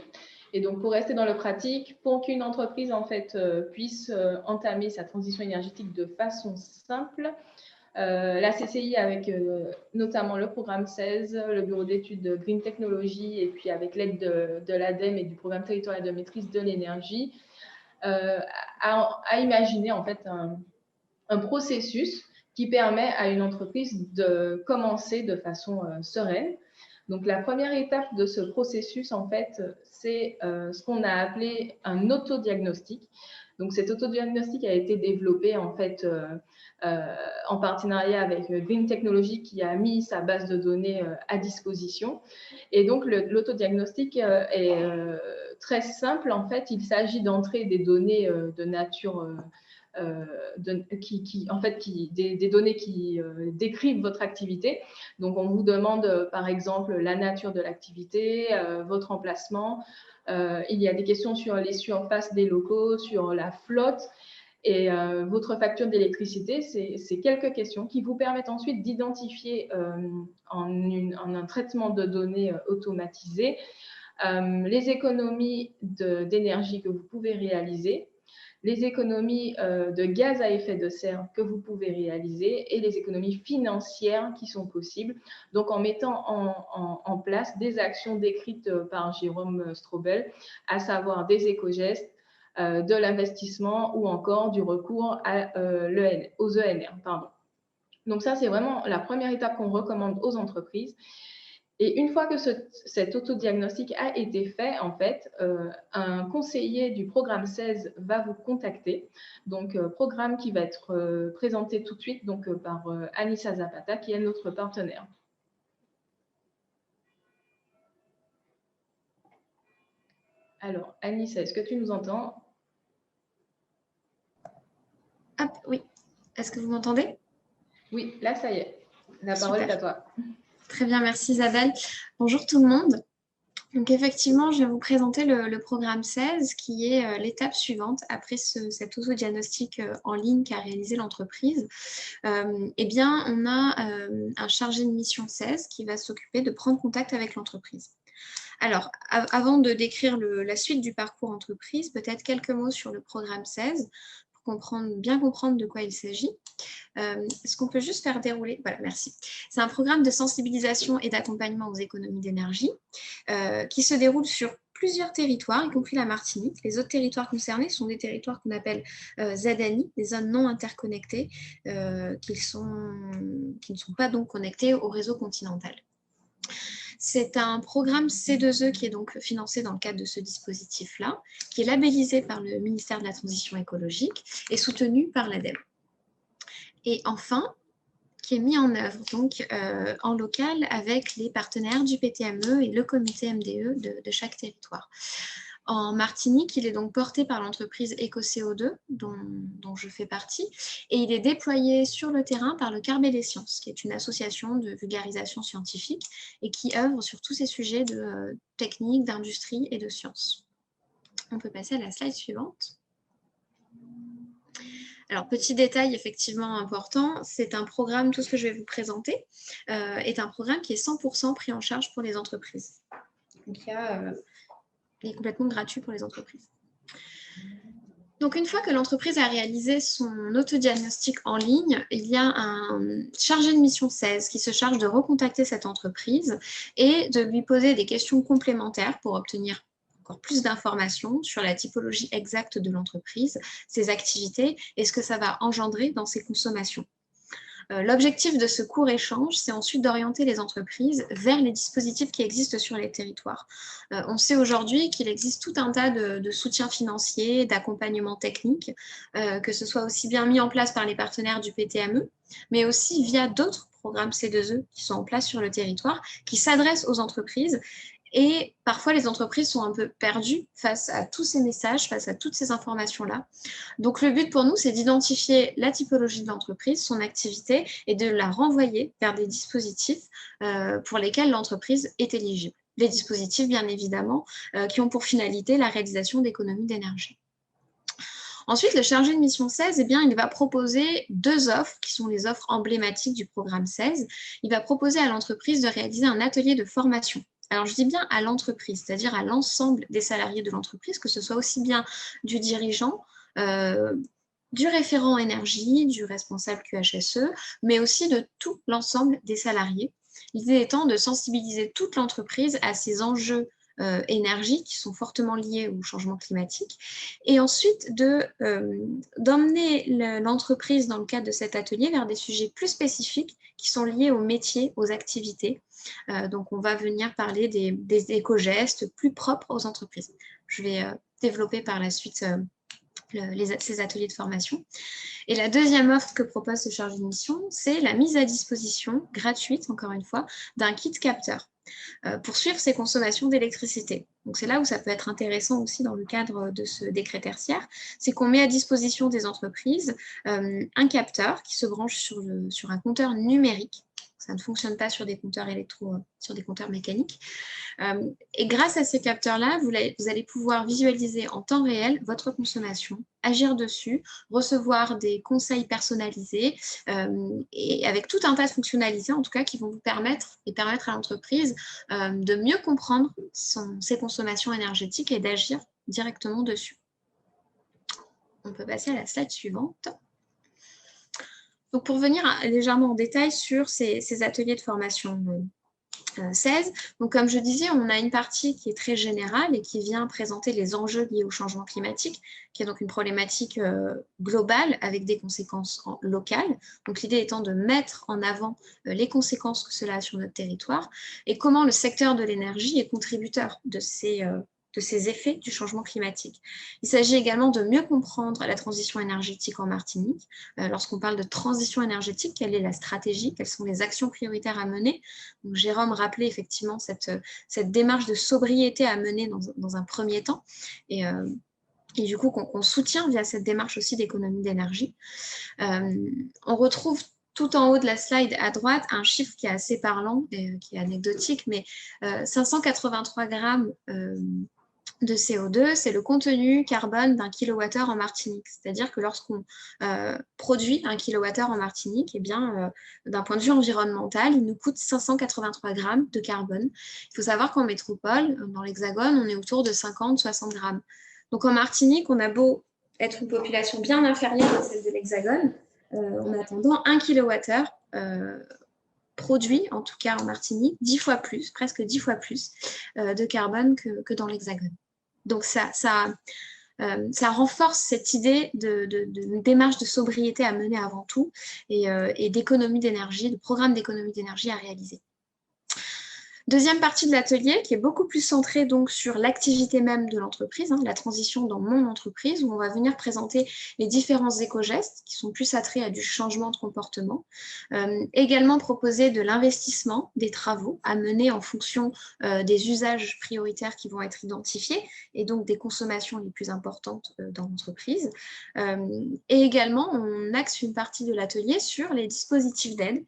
Et donc, pour rester dans le pratique, pour qu'une entreprise en fait puisse entamer sa transition énergétique de façon simple, la CCI avec notamment le programme 16, le bureau d'études de Green Technology et puis avec l'aide de l'ADEME et du programme territorial de maîtrise de l'énergie, a imaginé en fait un processus qui permet à une entreprise de commencer de façon sereine. Donc, la première étape de ce processus, en fait, c'est ce qu'on a appelé un autodiagnostic. Donc, cet autodiagnostic a été développé, en fait, en partenariat avec Green Technology qui a mis sa base de données à disposition. Et donc, l'autodiagnostic est très simple. En fait, il s'agit d'entrer des données de nature… des données qui décrivent votre activité. Donc, on vous demande, par exemple, la nature de l'activité, votre emplacement. Il y a des questions sur les surfaces des locaux, sur la flotte et votre facture d'électricité. C'est quelques questions qui vous permettent ensuite d'identifier en un traitement de données automatisé les économies d'énergie que vous pouvez réaliser, les économies de gaz à effet de serre que vous pouvez réaliser et les économies financières qui sont possibles. Donc, en mettant en place des actions décrites par Jérôme Strobel, à savoir des éco-gestes, de l'investissement ou encore du recours aux ENR. Pardon. Donc, ça, c'est vraiment la première étape qu'on recommande aux entreprises. Et une fois que cet autodiagnostic a été fait, en fait, un conseiller du programme 16 va vous contacter. Donc, programme qui va être présenté tout de suite donc, par Anissa Zapata, qui est notre partenaire. Alors, Anissa, est-ce que tu nous entends? Hop, oui. Est-ce que vous m'entendez? Oui, là, ça y est. La parole est à toi. Très bien, merci Isabelle. Bonjour tout le monde. Donc effectivement, je vais vous présenter le programme 16 qui est l'étape suivante après cet autodiagnostic en ligne qu'a réalisé l'entreprise. Eh bien, on a un chargé de mission 16 qui va s'occuper de prendre contact avec l'entreprise. Alors, avant de décrire la suite du parcours entreprise, peut-être quelques mots sur le programme 16 pour bien comprendre de quoi il s'agit. Est-ce qu'on peut juste faire dérouler? Voilà, merci. C'est un programme de sensibilisation et d'accompagnement aux économies d'énergie qui se déroule sur plusieurs territoires, y compris la Martinique. Les autres territoires concernés sont des territoires qu'on appelle ZNI, des zones non interconnectées, qui ne sont pas donc connectées au réseau continental. C'est un programme C2E qui est donc financé dans le cadre de ce dispositif-là, qui est labellisé par le ministère de la Transition écologique et soutenu par l'ADEME. Et enfin, qui est mis en œuvre donc en local avec les partenaires du PTME et le comité MDE de chaque territoire. En Martinique, il est donc porté par l'entreprise EcoCO2, dont je fais partie, et il est déployé sur le terrain par le Carbet des Sciences, qui est une association de vulgarisation scientifique et qui œuvre sur tous ces sujets de technique, d'industrie et de sciences. On peut passer à la slide suivante. Alors, petit détail effectivement important, c'est un programme, tout ce que je vais vous présenter, est un programme qui est 100% pris en charge pour les entreprises. Donc, il est complètement gratuit pour les entreprises. Donc, une fois que l'entreprise a réalisé son autodiagnostic en ligne, il y a un chargé de mission 16 qui se charge de recontacter cette entreprise et de lui poser des questions complémentaires pour obtenir encore plus d'informations sur la typologie exacte de l'entreprise, ses activités et ce que ça va engendrer dans ses consommations. L'objectif de ce court échange, c'est ensuite d'orienter les entreprises vers les dispositifs qui existent sur les territoires. On sait aujourd'hui qu'il existe tout un tas de soutiens financiers, d'accompagnement technique, que ce soit aussi bien mis en place par les partenaires du PTME, mais aussi via d'autres programmes C2E qui sont en place sur le territoire, qui s'adressent aux entreprises. Et parfois, les entreprises sont un peu perdues face à tous ces messages, face à toutes ces informations-là. Donc, le but pour nous, c'est d'identifier la typologie de l'entreprise, son activité, et de la renvoyer vers des dispositifs pour lesquels l'entreprise est éligible. Les dispositifs, bien évidemment, qui ont pour finalité la réalisation d'économies d'énergie. Ensuite, le chargé de mission 16, eh bien, il va proposer 2 offres qui sont les offres emblématiques du programme 16. Il va proposer à l'entreprise de réaliser un atelier de formation. Alors, je dis bien à l'entreprise, c'est-à-dire à l'ensemble des salariés de l'entreprise, que ce soit aussi bien du dirigeant, du référent énergie, du responsable QHSE, mais aussi de tout l'ensemble des salariés. L'idée étant de sensibiliser toute l'entreprise à ces enjeux énergie qui sont fortement liés au changement climatique et ensuite d'emmener l'entreprise dans le cadre de cet atelier vers des sujets plus spécifiques qui sont liés aux métiers, aux activités. Donc, on va venir parler des éco-gestes plus propres aux entreprises. Je vais développer par la suite ces ateliers de formation. Et la deuxième offre que propose ce chargé de mission, c'est la mise à disposition gratuite, encore une fois, d'un kit capteur pour suivre ses consommations d'électricité. Donc, c'est là où ça peut être intéressant aussi dans le cadre de ce décret tertiaire, c'est qu'on met à disposition des entreprises un capteur qui se branche sur un compteur numérique. Ça ne fonctionne pas sur des compteurs sur des compteurs mécaniques. Et grâce à ces capteurs-là, vous allez pouvoir visualiser en temps réel votre consommation, agir dessus, recevoir des conseils personnalisés et avec tout un tas de fonctionnalités, en tout cas, qui vont vous permettre à l'entreprise de mieux comprendre ses consommations énergétiques et d'agir directement dessus. On peut passer à la slide suivante. Donc, pour venir légèrement en détail sur ces ateliers de formation 16, donc comme je disais, on a une partie qui est très générale et qui vient présenter les enjeux liés au changement climatique, qui est donc une problématique globale avec des conséquences locales. Donc, l'idée étant de mettre en avant les conséquences que cela a sur notre territoire et comment le secteur de l'énergie est contributeur de ces effets du changement climatique. Il s'agit également de mieux comprendre la transition énergétique en Martinique. Lorsqu'on parle de transition énergétique, quelle est la stratégie, quelles sont les actions prioritaires à mener? Donc, Jérôme rappelait effectivement cette démarche de sobriété à mener dans un premier temps et du coup qu'on soutient via cette démarche aussi d'économie d'énergie. On retrouve tout en haut de la slide à droite un chiffre qui est assez parlant et qui est anecdotique, mais 583 grammes de CO2, c'est le contenu carbone d'un kilowattheure en Martinique. C'est-à-dire que lorsqu'on produit un kilowattheure en Martinique, eh bien, d'un point de vue environnemental, il nous coûte 583 grammes de carbone. Il faut savoir qu'en métropole, dans l'Hexagone, on est autour de 50-60 grammes. Donc en Martinique, on a beau être une population bien inférieure à celle de l'Hexagone, en attendant 1 kilowattheure produit, en tout cas en Martinique, 10 fois plus, presque 10 fois plus de carbone que dans l'Hexagone. Donc ça renforce cette idée de démarche de sobriété à mener avant tout et d'économie d'énergie, de programme d'économie d'énergie à réaliser. Deuxième partie de l'atelier qui est beaucoup plus centrée donc sur l'activité même de l'entreprise, la transition dans mon entreprise, où on va venir présenter les différents éco-gestes qui sont plus attraits à du changement de comportement. Également proposer de l'investissement, des travaux à mener en fonction des usages prioritaires qui vont être identifiés et donc des consommations les plus importantes dans l'entreprise. Et également, on axe une partie de l'atelier sur les dispositifs d'aide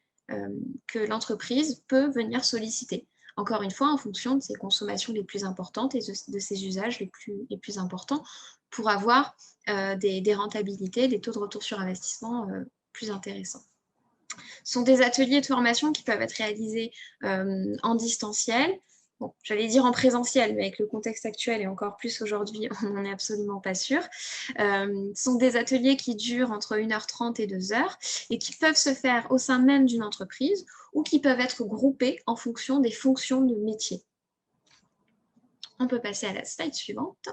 que l'entreprise peut venir solliciter. Encore une fois, en fonction de ses consommations les plus importantes et de ses usages les plus importants pour avoir des rentabilités, des taux de retour sur investissement plus intéressants. Ce sont des ateliers de formation qui peuvent être réalisés en distanciel. Bon, j'allais dire en présentiel, mais avec le contexte actuel et encore plus aujourd'hui, on n'en est absolument pas sûr. Ce sont des ateliers qui durent entre 1h30 et 2h et qui peuvent se faire au sein même d'une entreprise ou qui peuvent être groupés en fonction des fonctions de métier. On peut passer à la slide suivante.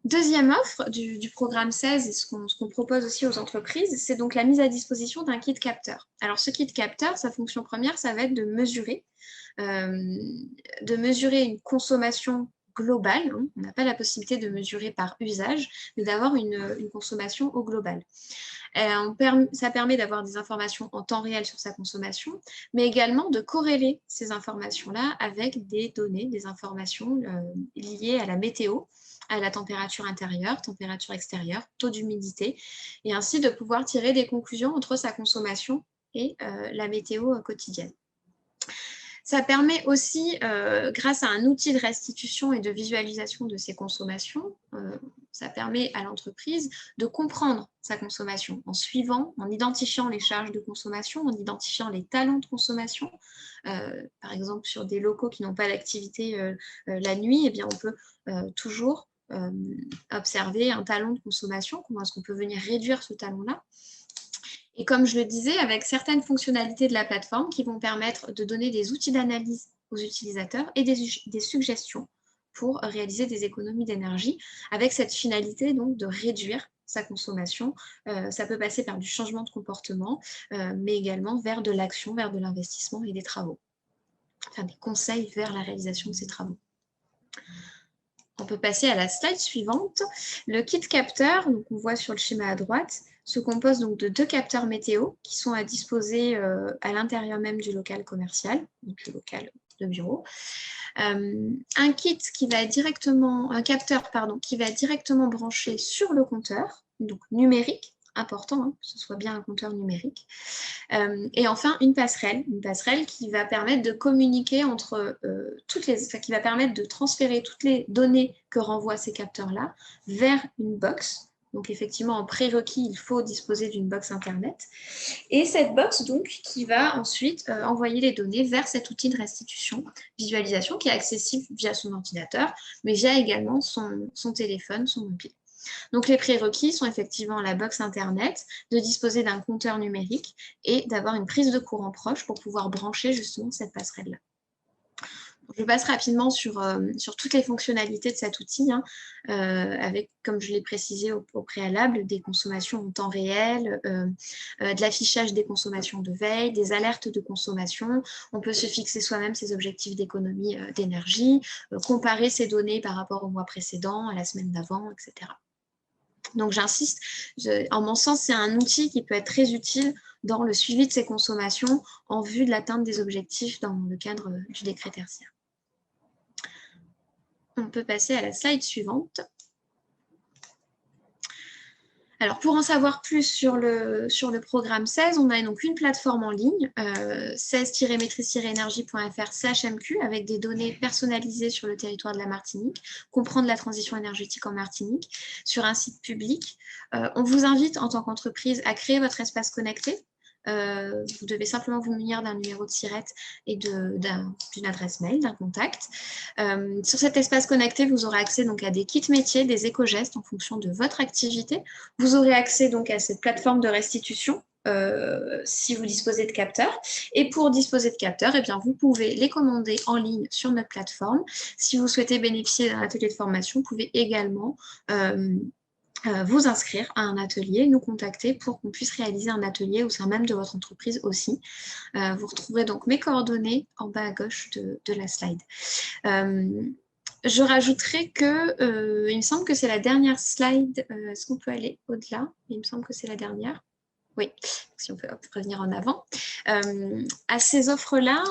Deuxième offre du programme 16 et ce qu'on propose aussi aux entreprises, c'est donc la mise à disposition d'un kit capteur. Alors ce kit capteur, sa fonction première, ça va être de mesurer une consommation globale. On n'a pas la possibilité de mesurer par usage, mais d'avoir une consommation au global. Ça permet d'avoir des informations en temps réel sur sa consommation, mais également de corréler ces informations-là avec des données, des informations liées à la météo, à la température intérieure, température extérieure, taux d'humidité, et ainsi de pouvoir tirer des conclusions entre sa consommation et la météo quotidienne. Ça permet aussi, grâce à un outil de restitution et de visualisation de ses consommations, ça permet à l'entreprise de comprendre sa consommation en suivant, en identifiant les charges de consommation, en identifiant les talents de consommation. Par exemple, sur des locaux qui n'ont pas d'activité la nuit, eh bien, on peut toujours observer un talon de consommation, comment est-ce qu'on peut venir réduire ce talon-là. Et comme je le disais, avec certaines fonctionnalités de la plateforme qui vont permettre de donner des outils d'analyse aux utilisateurs et des suggestions pour réaliser des économies d'énergie avec cette finalité donc de réduire sa consommation. Ça peut passer par du changement de comportement, mais également vers de l'action, vers de l'investissement et des travaux. Enfin, des conseils vers la réalisation de ces travaux. On peut passer à la slide suivante. Le kit capteur, donc on voit sur le schéma à droite, se compose donc de 2 capteurs météo qui sont à disposer à l'intérieur même du local commercial, donc le local de bureau. Un capteur qui va être directement branché sur le compteur, donc numérique, important que ce soit bien un compteur numérique. Et enfin, une passerelle qui va permettre de communiquer entre qui va permettre de transférer toutes les données que renvoient ces capteurs-là vers une box. Donc effectivement, en prérequis, il faut disposer d'une box Internet. Et cette box, donc, qui va ensuite envoyer les données vers cet outil de restitution, visualisation, qui est accessible via son ordinateur, mais via également son téléphone, son mobile. Donc les prérequis sont effectivement la box Internet, de disposer d'un compteur numérique et d'avoir une prise de courant proche pour pouvoir brancher justement cette passerelle-là. Je passe rapidement sur toutes les fonctionnalités de cet outil, avec, comme je l'ai précisé au préalable, des consommations en temps réel, de l'affichage des consommations de veille, des alertes de consommation. On peut se fixer soi-même ses objectifs d'économie d'énergie, comparer ces données par rapport au mois précédent, à la semaine d'avant, etc. Donc j'insiste, en mon sens, c'est un outil qui peut être très utile dans le suivi de ces consommations en vue de l'atteinte des objectifs dans le cadre du décret tertiaire. On peut passer à la slide suivante. Alors, pour en savoir plus sur le programme 16, on a donc une plateforme en ligne, 16-maîtrise-énergie.fr/MQ, avec des données personnalisées sur le territoire de la Martinique, comprendre la transition énergétique en Martinique, sur un site public. On vous invite, en tant qu'entreprise, à créer votre espace connecté. Vous devez simplement vous munir d'un numéro de SIRET et d'une adresse mail, d'un contact. Sur cet espace connecté, vous aurez accès donc à des kits métiers, des éco-gestes en fonction de votre activité. Vous aurez accès donc à cette plateforme de restitution si vous disposez de capteurs. Et pour disposer de capteurs, eh bien, vous pouvez les commander en ligne sur notre plateforme. Si vous souhaitez bénéficier d'un atelier de formation, vous pouvez également vous inscrire à un atelier, nous contacter pour qu'on puisse réaliser un atelier au sein même de votre entreprise aussi. Vous retrouverez donc mes coordonnées en bas à gauche de la slide. Je rajouterai que, il me semble que c'est la dernière slide. Est-ce qu'on peut aller au-delà? Il me semble que c'est la dernière. Oui, si on peut revenir en avant. À ces offres-là,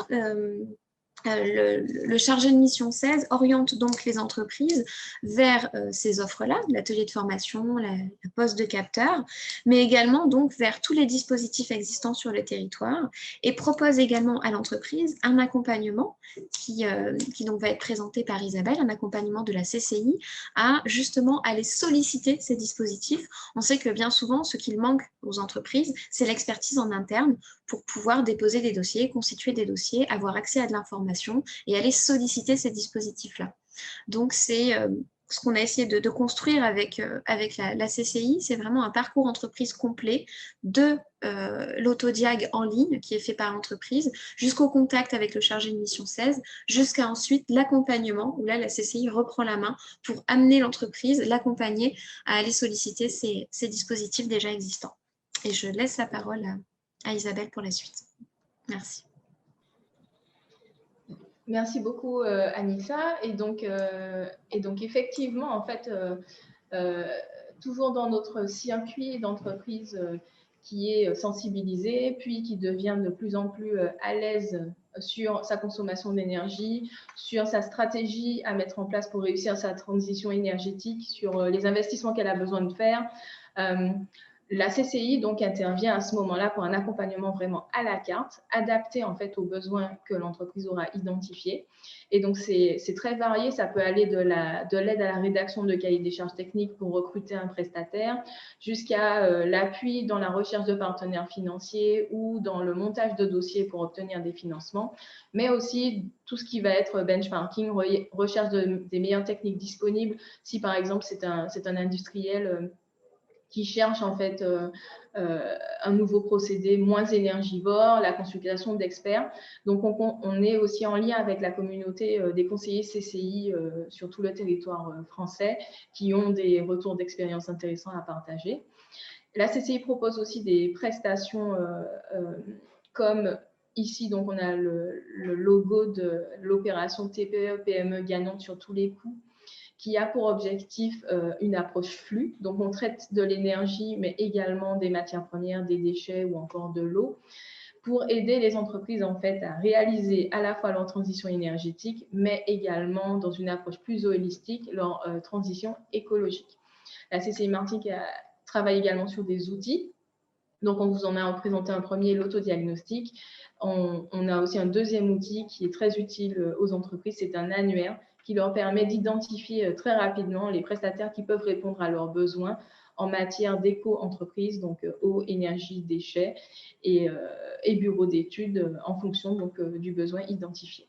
le chargé de mission 16 oriente donc les entreprises vers ces offres-là, l'atelier de formation, la poste de capteur, mais également donc vers tous les dispositifs existants sur le territoire et propose également à l'entreprise un accompagnement qui donc va être présenté par Isabelle, un accompagnement de la CCI à justement aller solliciter ces dispositifs. On sait que bien souvent, ce qu'il manque aux entreprises, c'est l'expertise en interne pour pouvoir déposer des dossiers, constituer des dossiers, avoir accès à de l'information et aller solliciter ces dispositifs-là. Donc, c'est ce qu'on a essayé de construire avec la CCI, c'est vraiment un parcours entreprise complet de l'autodiag en ligne qui est fait par l'entreprise, jusqu'au contact avec le chargé de mission 16, jusqu'à ensuite l'accompagnement, où là, la CCI reprend la main pour amener l'entreprise, l'accompagner à aller solliciter ces dispositifs déjà existants. Et je laisse la parole à Isabelle pour la suite. Merci. Merci beaucoup, Anissa. Et donc, effectivement, en fait, toujours dans notre circuit d'entreprise qui est sensibilisé, puis qui devient de plus en plus à l'aise sur sa consommation d'énergie, sur sa stratégie à mettre en place pour réussir sa transition énergétique, sur les investissements qu'elle a besoin de faire. La CCI donc intervient à ce moment-là pour un accompagnement vraiment à la carte, adapté en fait aux besoins que l'entreprise aura identifiés. Et donc c'est très varié, ça peut aller de l'aide à la rédaction de cahiers des charges techniques pour recruter un prestataire, jusqu'à l'appui dans la recherche de partenaires financiers ou dans le montage de dossiers pour obtenir des financements, mais aussi tout ce qui va être benchmarking, recherche des meilleures techniques disponibles. Si par exemple c'est un industriel qui cherche en fait un nouveau procédé moins énergivore, la consultation d'experts. Donc, on est aussi en lien avec la communauté des conseillers CCI sur tout le territoire français qui ont des retours d'expérience intéressants à partager. La CCI propose aussi des prestations comme ici, donc on a le logo de l'opération TPE-PME gagnante sur tous les coûts, qui a pour objectif une approche flux. Donc, on traite de l'énergie, mais également des matières premières, des déchets ou encore de l'eau, pour aider les entreprises en fait à réaliser à la fois leur transition énergétique, mais également dans une approche plus holistique, leur transition écologique. La CCI Martinique travaille également sur des outils. Donc, on vous en a présenté un premier, l'autodiagnostic. On a aussi un deuxième outil qui est très utile aux entreprises, c'est un annuaire qui leur permet d'identifier très rapidement les prestataires qui peuvent répondre à leurs besoins en matière d'éco-entreprise, donc eau, énergie, déchets et bureau d'études en fonction donc, du besoin identifié.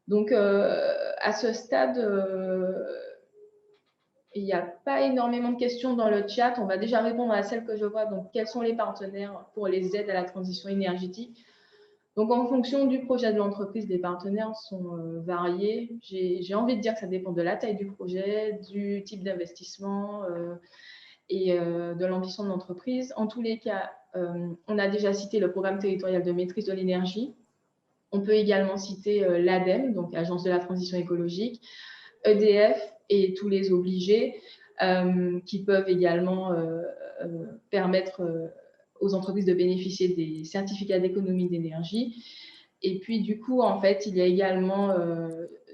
Donc, à ce stade, il n'y a pas énormément de questions dans le chat. On va déjà répondre à celles que je vois. Donc, quels sont les partenaires pour les aides à la transition énergétique? Donc, en fonction du projet de l'entreprise, les partenaires sont variés. J'ai envie de dire que ça dépend de la taille du projet, du type d'investissement et de l'ambition de l'entreprise. En tous les cas, on a déjà cité le programme territorial de maîtrise de l'énergie. On peut également citer l'ADEME, donc Agence de la transition écologique, EDF et tous les obligés qui peuvent également permettre aux entreprises de bénéficier des certificats d'économie d'énergie. Et puis, du coup, en fait, il y a également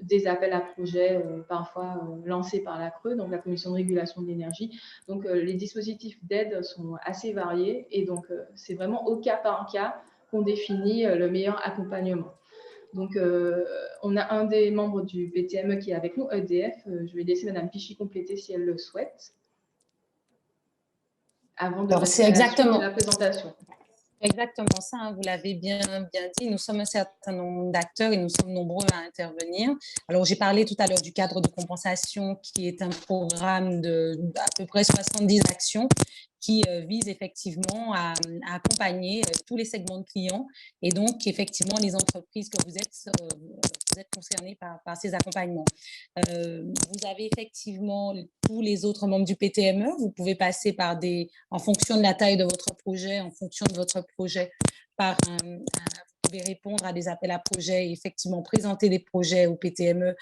des appels à projets parfois lancés par la CRE, donc la Commission de régulation de l'énergie. Donc, les dispositifs d'aide sont assez variés et donc, c'est vraiment au cas par cas qu'on définit le meilleur accompagnement. Donc, on a un des membres du PTME qui est avec nous, EDF. Je vais laisser Mme Pichy compléter si elle le souhaite. Avant de passer à la suite de la présentation. Exactement ça, hein, vous l'avez bien dit. Nous sommes un certain nombre d'acteurs et nous sommes nombreux à intervenir. Alors, j'ai parlé tout à l'heure du cadre de compensation qui est un programme d'à peu près 70 actions qui vise effectivement à accompagner tous les segments de clients et donc effectivement les entreprises que vous êtes vous êtes concerné par ces accompagnements. Vous avez effectivement tous les autres membres du PTME. Vous pouvez passer en fonction de la taille de votre projet, vous pouvez répondre à des appels à projets et effectivement présenter des projets au PTME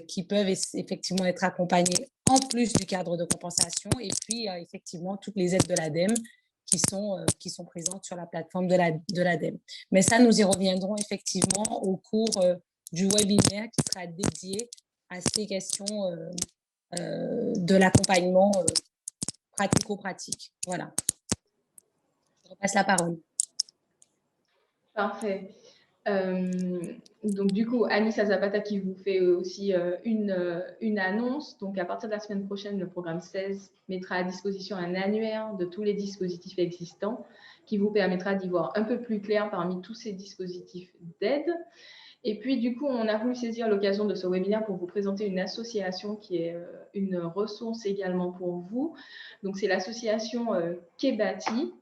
qui peuvent effectivement être accompagnés en plus du cadre de compensation, et puis effectivement toutes les aides de l'ADEME qui sont présentes sur la plateforme de l'ADEME. Mais ça, nous y reviendrons effectivement au cours du webinaire qui sera dédié à ces questions de l'accompagnement pratico-pratique. Voilà. Je repasse la parole. Parfait. Donc, du coup, Anissa Zapata qui vous fait aussi une annonce. Donc, à partir de la semaine prochaine, le programme 16 mettra à disposition un annuaire de tous les dispositifs existants qui vous permettra d'y voir un peu plus clair parmi tous ces dispositifs d'aide. Et puis, du coup, on a voulu saisir l'occasion de ce webinaire pour vous présenter une association qui est une ressource également pour vous. Donc, c'est l'association Kebati.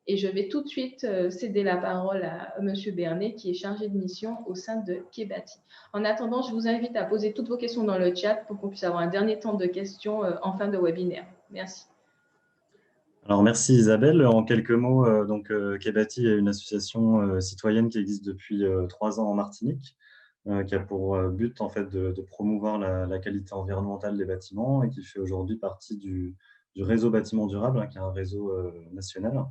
Et je vais tout de suite céder la parole à M. Bernet, qui est chargé de mission au sein de Kebati. En attendant, je vous invite à poser toutes vos questions dans le chat pour qu'on puisse avoir un dernier temps de questions en fin de webinaire. Merci. Alors, merci Isabelle. En quelques mots, Kebati est une association citoyenne qui existe depuis 3 ans en Martinique, qui a pour but en fait, de promouvoir la qualité environnementale des bâtiments et qui fait aujourd'hui partie du réseau bâtiment durable, qui est un réseau national.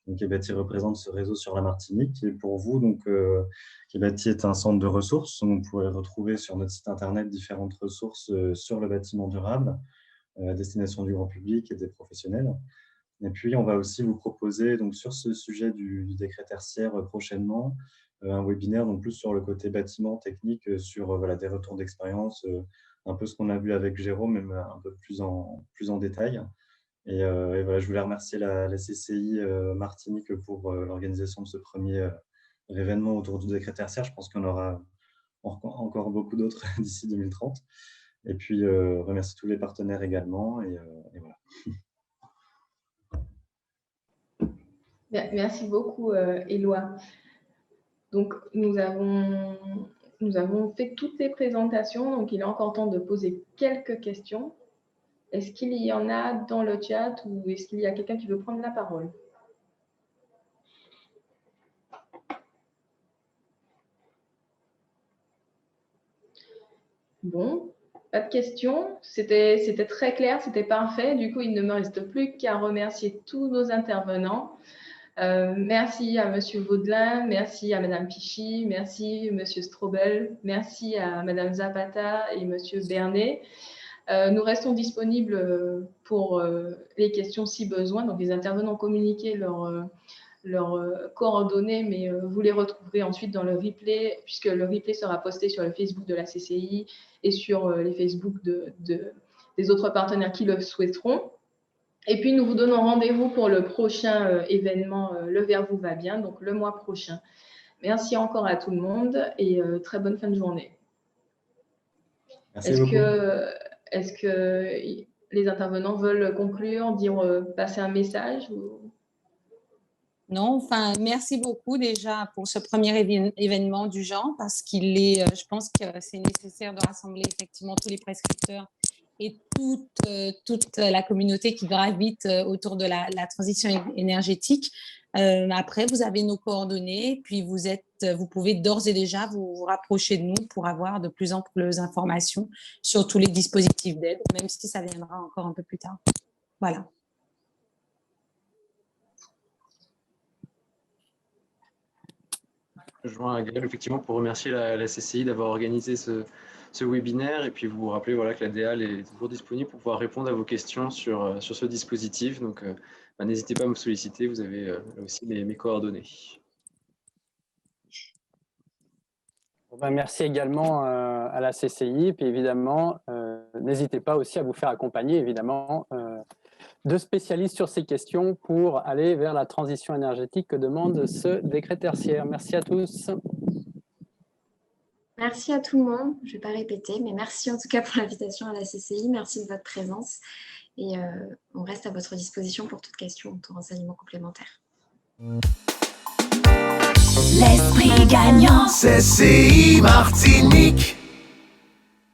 Donc, Kebati représente ce réseau sur la Martinique. Et pour vous, Kebati est un centre de ressources. Vous pourrez retrouver sur notre site internet différentes ressources sur le bâtiment durable, à destination du grand public et des professionnels. Et puis, on va aussi vous proposer, donc, sur ce sujet du décret tertiaire prochainement, un webinaire donc, plus sur le côté bâtiment technique, sur des retours d'expérience, un peu ce qu'on a vu avec Jérôme, même un peu plus en détail. Et voilà, je voulais remercier la CCI Martinique pour l'organisation de ce premier événement autour du décret tertiaire. Je pense qu'il y en aura encore beaucoup d'autres d'ici 2030. Et puis, remercier tous les partenaires également. Et voilà. Merci beaucoup, Éloi. Donc, nous avons fait toutes les présentations. Donc, il est encore temps de poser quelques questions. Est-ce qu'il y en a dans le chat ou est-ce qu'il y a quelqu'un qui veut prendre la parole? Bon, pas de questions. C'était très clair, c'était parfait. Du coup, il ne me reste plus qu'à remercier tous nos intervenants. Merci à M. Vaudelin, merci à Mme Pichy, merci M. Strobel, merci à Mme Zapata et M. Bernet. Nous restons disponibles pour les questions si besoin. Donc, les intervenants ont communiqué leurs coordonnées, mais vous les retrouverez ensuite dans le replay, puisque le replay sera posté sur le Facebook de la CCI et sur les Facebook des autres partenaires qui le souhaiteront. Et puis, nous vous donnons rendez-vous pour le prochain événement Le Vert vous va bien, donc le mois prochain. Merci encore à tout le monde et très bonne fin de journée. Merci beaucoup. Est-ce que les intervenants veulent conclure, passer un message Non, enfin, merci beaucoup déjà pour ce premier événement du genre, parce je pense que c'est nécessaire de rassembler effectivement tous les prescripteurs et toute la communauté qui gravite autour de la transition énergétique. Après, vous avez nos coordonnées, puis vous pouvez d'ores et déjà vous rapprocher de nous pour avoir de plus amples informations sur tous les dispositifs d'aide, même si ça viendra encore un peu plus tard. Voilà. Je joins à Gaël, effectivement, pour remercier la CCI d'avoir organisé ce webinaire et puis vous rappeler que la DEAL est toujours disponible pour pouvoir répondre à vos questions sur ce dispositif. Donc, n'hésitez pas à me solliciter, vous avez là aussi mes coordonnées. Merci également à la CCI, et puis évidemment, n'hésitez pas aussi à vous faire accompagner, évidemment, de spécialistes sur ces questions pour aller vers la transition énergétique que demande ce décret tertiaire. Merci à tous. Merci à tout le monde. Je ne vais pas répéter, mais merci en tout cas pour l'invitation à la CCI. Merci de votre présence. Et on reste à votre disposition pour toute question ou tout renseignement complémentaire. L'esprit gagnant. CCI Martinique.